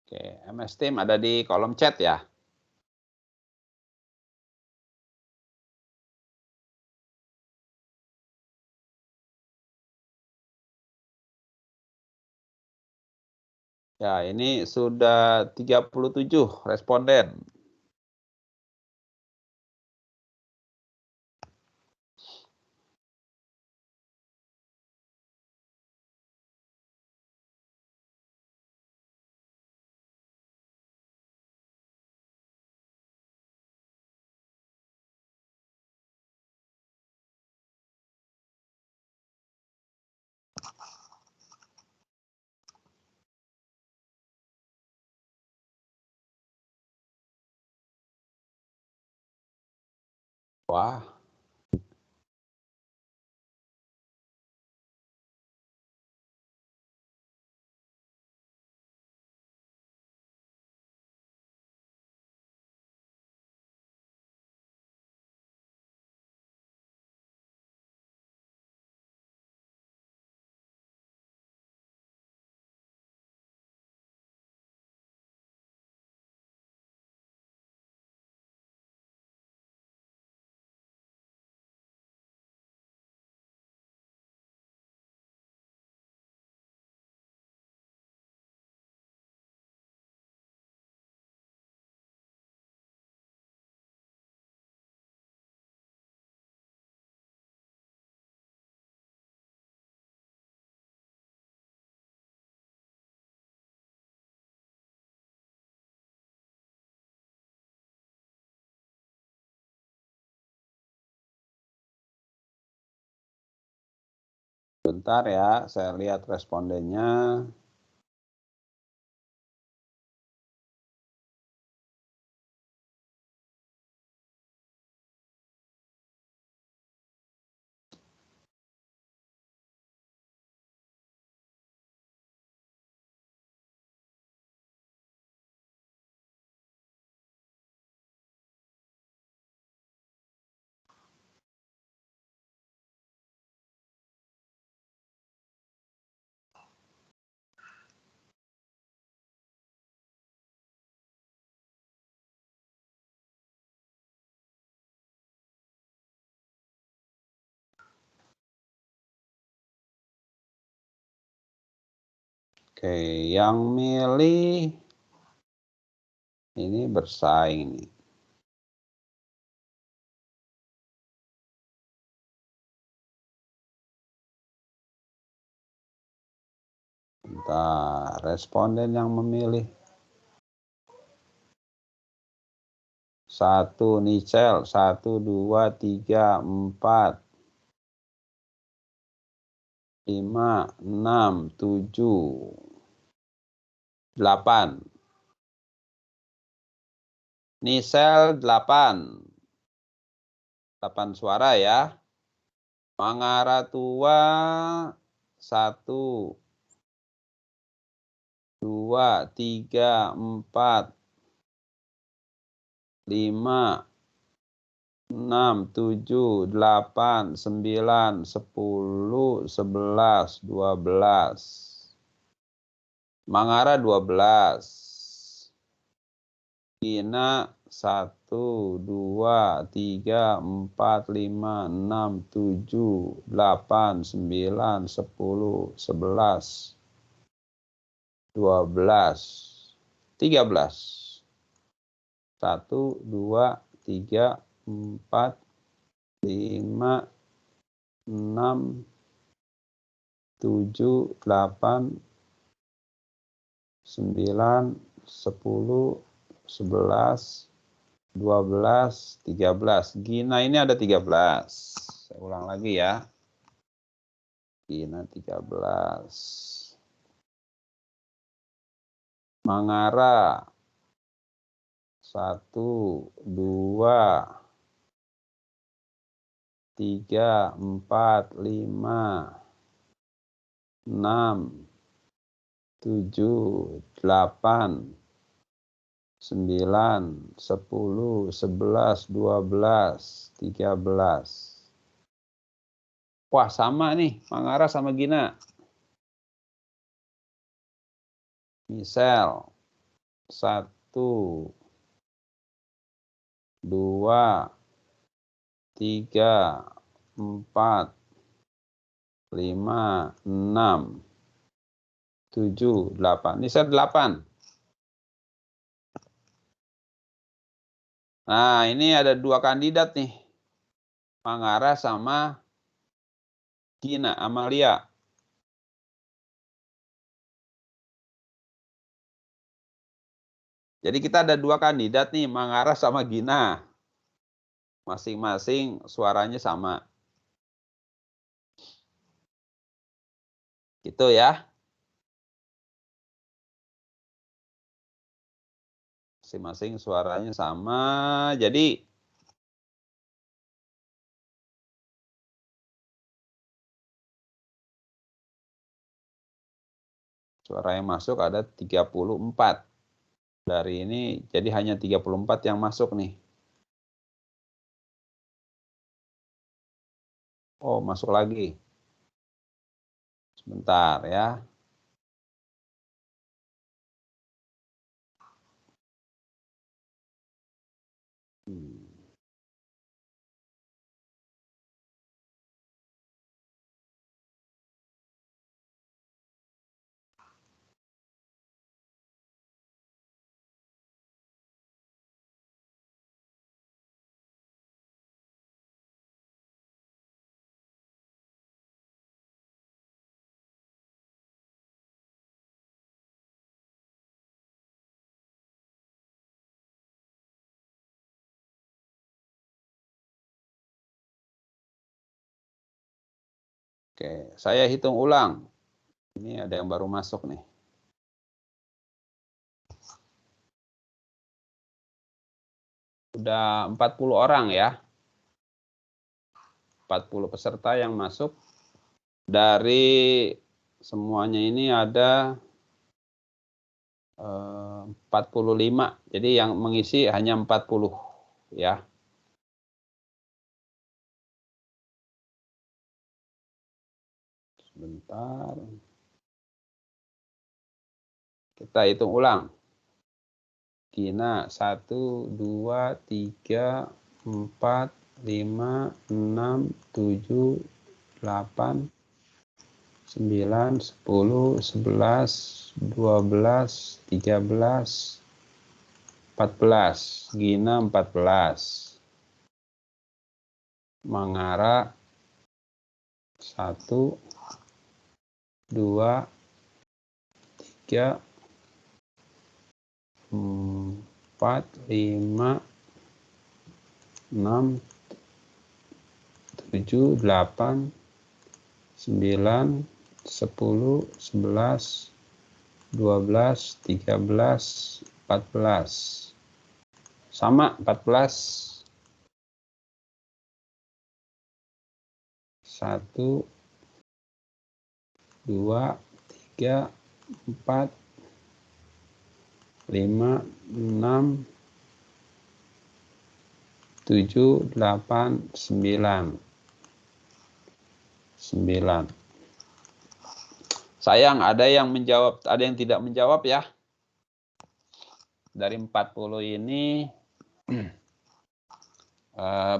Speaker 1: Oke, MS Team ada di kolom chat ya. Ya, ini sudah 37 responden. Wah. Bentar ya, saya lihat respondennya. Oke, yang milih ini bersaing nih. Bentar, responden yang memilih. 1 Nicel, 1, 2, 3, 4, 5, 6, 7, 8. Nicel 8, 8 suara ya. Mangara tua 1, 2, 3, 4, 5, 6, 7, 8, 9, 10, 11, 12. Mangara 12. Gina 1, 2, 3, 4, 5, 6, 7, 8, 9, 10, 11, 12, 13. 1, 2, 3, 4, 5, 6, 7, 8, 9, 10, 11, 12, 13. Gina ini ada 13. Saya ulang lagi ya. Gina 13. Mangara 1, 2, 3, 4, 5, 6, 7, 8, 9, 10, 11, 12, 13. Wah, sama nih, Mangara sama Gina. Misal 1, 2, 3, 4, 5, 6, 7, 8. Ini saya 8. Nah, ini ada 2 kandidat nih. Mangara sama Gina, Amalia. Jadi kita ada 2 kandidat nih, Mangara sama Gina. Masing-masing suaranya sama. Gitu ya. Masing-masing suaranya sama. Jadi suara yang masuk ada 34. Dari ini jadi hanya 34 yang masuk nih. Oh, masuk lagi. Sebentar ya. Oke, saya hitung ulang. Ini ada yang baru masuk nih. Udah 40 orang ya. 40 peserta yang masuk. Dari semuanya ini ada 45. Jadi yang mengisi hanya 40 ya. Sebentar. Kita hitung ulang. Gina 1, 2, 3, 4, 5, 6, 7, 8, 9, 10, 11, 12, 13, 14. Gina 14. Mangara 1, 2, 3, 4, 5, 6, 7, 8, 9, 10, 11, 12, 13, 14. Sama 14. 1, 2, 3, 4, 5, 6, 7, 8, 9. 9. Sayang, ada yang menjawab, ada yang tidak menjawab ya. Dari 40 ini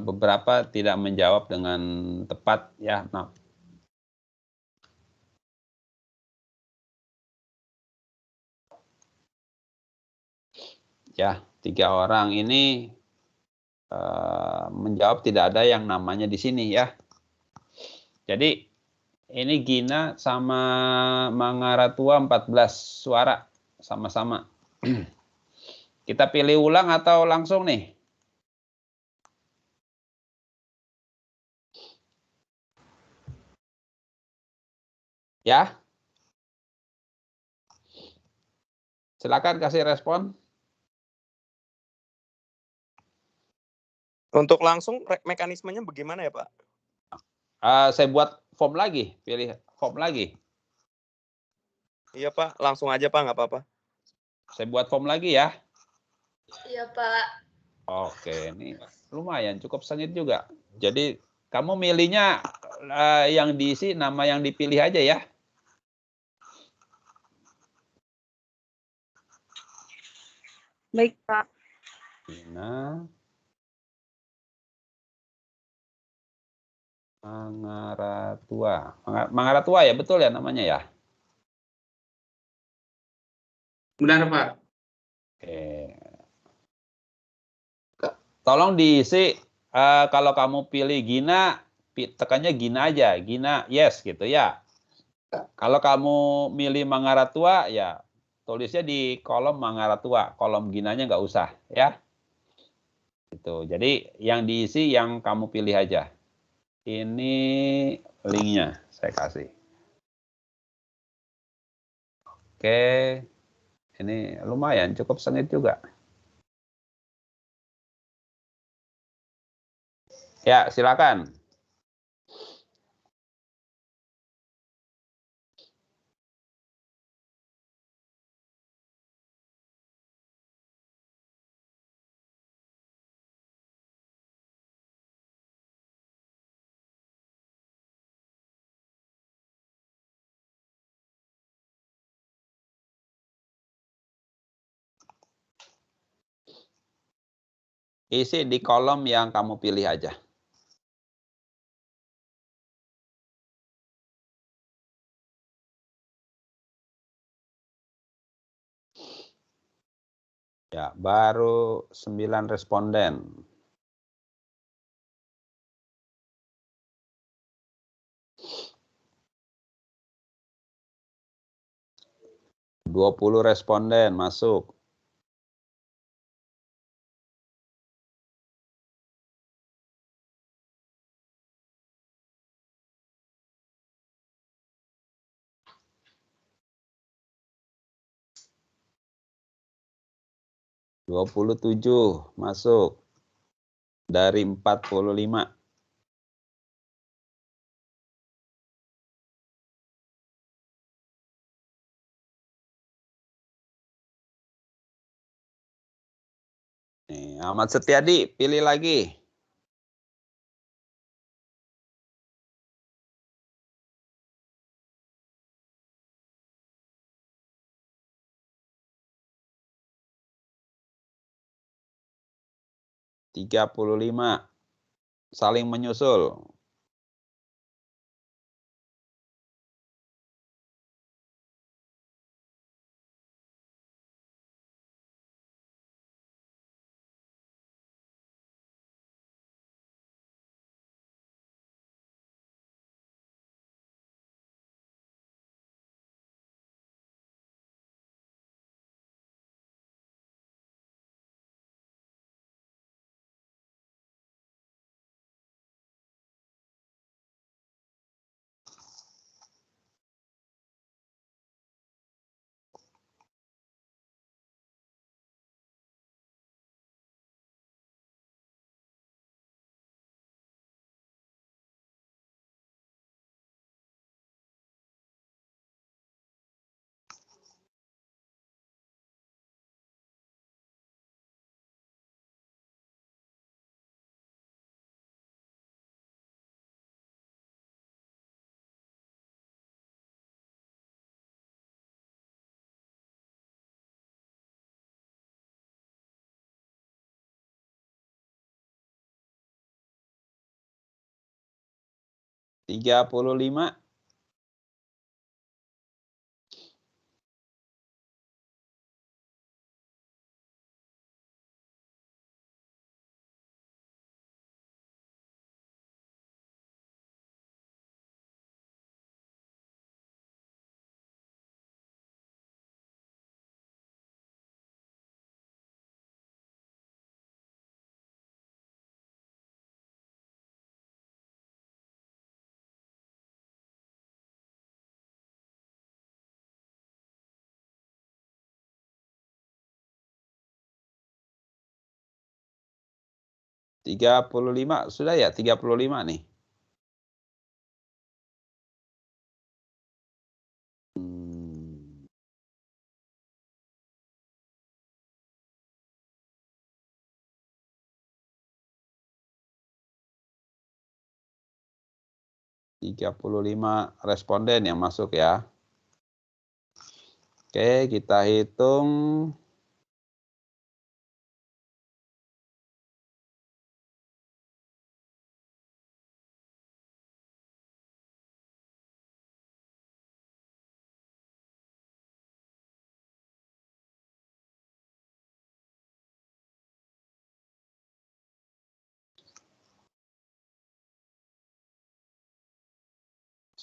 Speaker 1: beberapa tidak menjawab dengan tepat ya. Nah, ya, 3 orang ini menjawab tidak ada yang namanya di sini ya. Jadi ini Gina sama Mangaratua 14 suara sama-sama. Kita pilih ulang atau langsung nih? Ya. Silakan kasih respon.
Speaker 2: Untuk langsung mekanismenya bagaimana ya Pak?
Speaker 1: Saya buat form lagi, pilih form lagi.
Speaker 2: Iya Pak, langsung aja Pak, nggak apa-apa.
Speaker 1: Saya buat form lagi ya.
Speaker 9: Iya Pak.
Speaker 1: Oke, ini lumayan cukup sengit juga. Jadi kamu milihnya yang diisi nama yang dipilih aja ya.
Speaker 17: Baik, Pak.
Speaker 1: Gina Mangaratua. Mangaratua ya, betul ya namanya ya?
Speaker 21: Benar, Pak.
Speaker 1: Oke. Tolong diisi, kalau kamu pilih Gina, tekannya Gina aja. Gina, yes gitu ya. Kalau kamu milih Mangaratua, ya tulisnya di kolom Mangaratua. Kolom Ginanya nggak usah ya. Gitu. Jadi yang diisi yang kamu pilih aja. Ini linknya saya kasih. Oke, ini lumayan cukup sengit juga. Ya, silakan. Isi di kolom yang kamu pilih aja. Ya, baru 9 responden. Puluh responden masuk. Dua 27 masuk dari 45. Nih, Ahmad Setiadi, pilih lagi. Tiga 35. Saling menyusul. 35. Tiga puluh lima sudah ya, 35 nih. Tiga 35 responden yang masuk ya. Oke, kita hitung.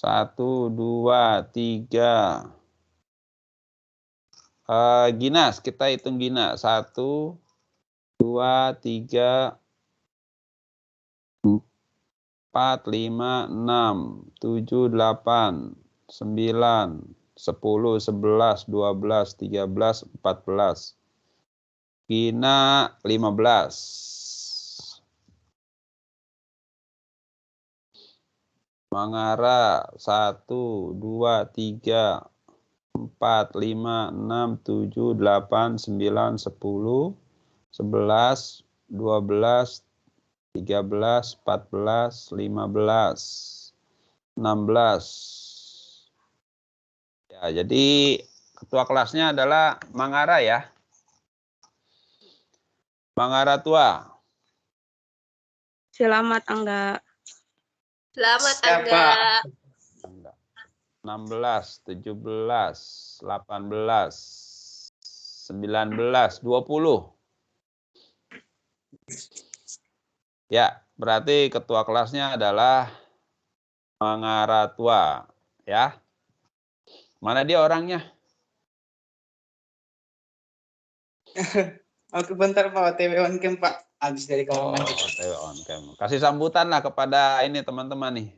Speaker 1: Satu, dua, tiga. Ginas, kita hitung Ginas. 1, 2, 3, 4, 5, 6, 7, 8, 9, 10, 11, 12, 13, 14. Gina 15. Mangara 1, 2, 3, 4, 5, 6, 7, 8, 9, 10, 11, 12, 13, 14, 15, 16. Ya, jadi ketua kelasnya adalah Mangara ya. Mangara tua.
Speaker 17: Selamat Angga.
Speaker 9: Selamat
Speaker 18: Siapa?
Speaker 9: Angga.
Speaker 1: 16, 17, 18, 19, 20. Ya, berarti ketua kelasnya adalah Mangara tua, ya. Mana dia orangnya?
Speaker 18: Oke, bentar Pak, OTW on cam Pak. Habis dari kawan.
Speaker 1: OTW on cam. Kasih sambutan lah kepada ini teman-teman nih.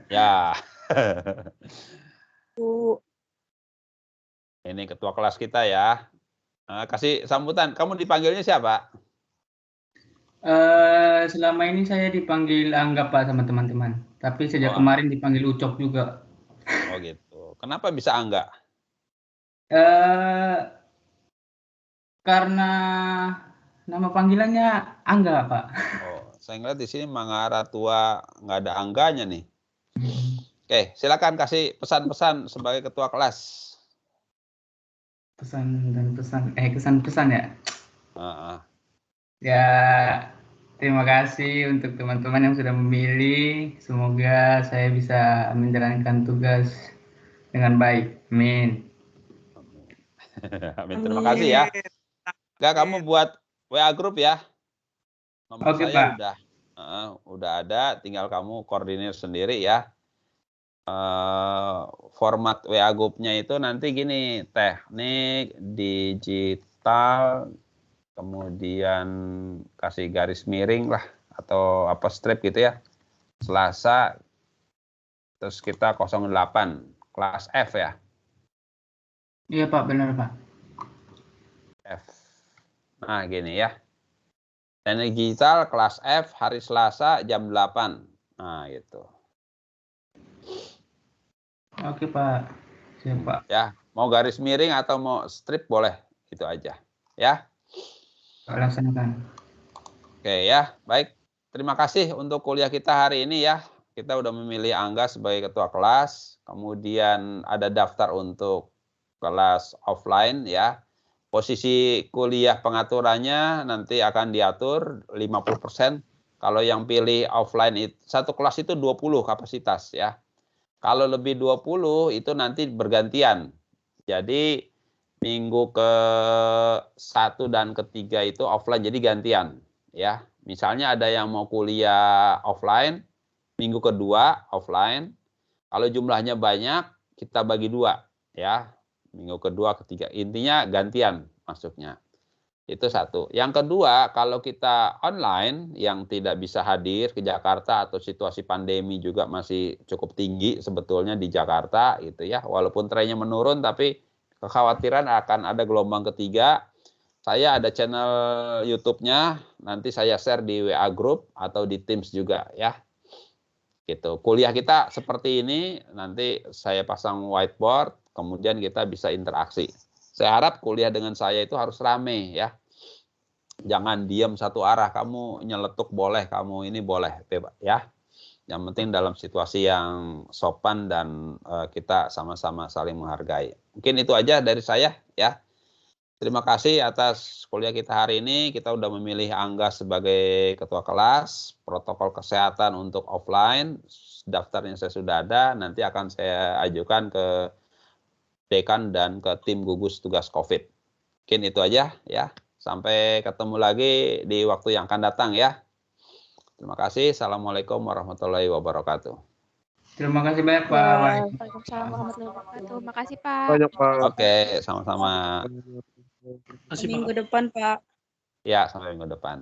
Speaker 1: Ya. Ini ketua kelas kita ya. Kasih sambutan. Kamu dipanggilnya siapa?
Speaker 21: Selama ini saya dipanggil Angga Pak sama teman-teman. Tapi sejak kemarin dipanggil Ucok juga.
Speaker 1: Oh gitu. Kenapa bisa Angga?
Speaker 21: Karena nama panggilannya Angga Pak.
Speaker 1: Oh, saya ngeliat di sini Mangara tua nggak ada Angganya nih. Oke, silakan kasih pesan-pesan sebagai ketua kelas.
Speaker 21: Kesan-pesan ya. Ya, terima kasih untuk teman-teman yang sudah memilih. Semoga saya bisa menjalankan tugas dengan baik. Amin.
Speaker 1: Amin. Terima kasih ya. Enggak, kamu buat WA grup ya. Nomor
Speaker 21: Oke,
Speaker 1: saya
Speaker 21: Pak.
Speaker 1: udah ada, tinggal kamu koordinir sendiri ya. Format WA grupnya itu nanti gini, teknik, digital, kemudian kasih garis miring lah atau apa strip gitu ya. Selasa terus kita 08 kelas F ya.
Speaker 21: Iya Pak, benar Pak.
Speaker 1: F. Nah gini ya. Teknik digital kelas F hari Selasa jam 8. Nah gitu.
Speaker 21: Oke Pak. Siap Pak.
Speaker 1: Ya, mau garis miring atau mau strip boleh, gitu aja. Ya.
Speaker 21: Laksanakan.
Speaker 1: Oke ya, baik. Terima kasih untuk kuliah kita hari ini ya. Kita udah memilih Angga sebagai ketua kelas. Kemudian ada daftar untuk kelas offline ya. Posisi kuliah pengaturannya nanti akan diatur 50%. Kalau yang pilih offline itu satu kelas itu 20 kapasitas ya. Kalau lebih 20 itu nanti bergantian. Jadi minggu ke-1 dan ke-3 itu offline jadi gantian ya. Misalnya ada yang mau kuliah offline, minggu kedua offline. Kalau jumlahnya banyak kita bagi 2 ya. Minggu kedua, ketiga. Intinya gantian masuknya. Itu satu. Yang kedua, kalau kita online yang tidak bisa hadir ke Jakarta atau situasi pandemi juga masih cukup tinggi sebetulnya di Jakarta gitu ya. Walaupun trennya menurun tapi kekhawatiran akan ada gelombang ketiga. Saya ada channel YouTube-nya, nanti saya share di WA Group atau di Teams juga ya. Gitu. Kuliah kita seperti ini, nanti saya pasang whiteboard, kemudian kita bisa interaksi. Saya harap kuliah dengan saya itu harus rame ya. Jangan diam satu arah, kamu nyeletuk boleh, kamu ini boleh, ya. Yang penting dalam situasi yang sopan dan kita sama-sama saling menghargai. Mungkin itu aja dari saya ya. Terima kasih atas kuliah kita hari ini. Kita udah memilih Angga sebagai ketua kelas, protokol kesehatan untuk offline, daftarnya saya sudah ada, nanti akan saya ajukan ke dekan dan ke tim gugus tugas COVID. Mungkin itu aja ya. Sampai ketemu lagi di waktu yang akan datang ya. Terima kasih. Assalamualaikum warahmatullahi wabarakatuh.
Speaker 21: Terima kasih banyak Pak.
Speaker 3: Waalaikumsalam warahmatullahi wabarakatuh. Makasih Pak.
Speaker 7: Banyak Pak.
Speaker 1: Oke, sama-sama.
Speaker 17: Minggu depan, Pak.
Speaker 1: Ya, sampai minggu depan.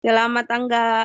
Speaker 17: Selamat Angga.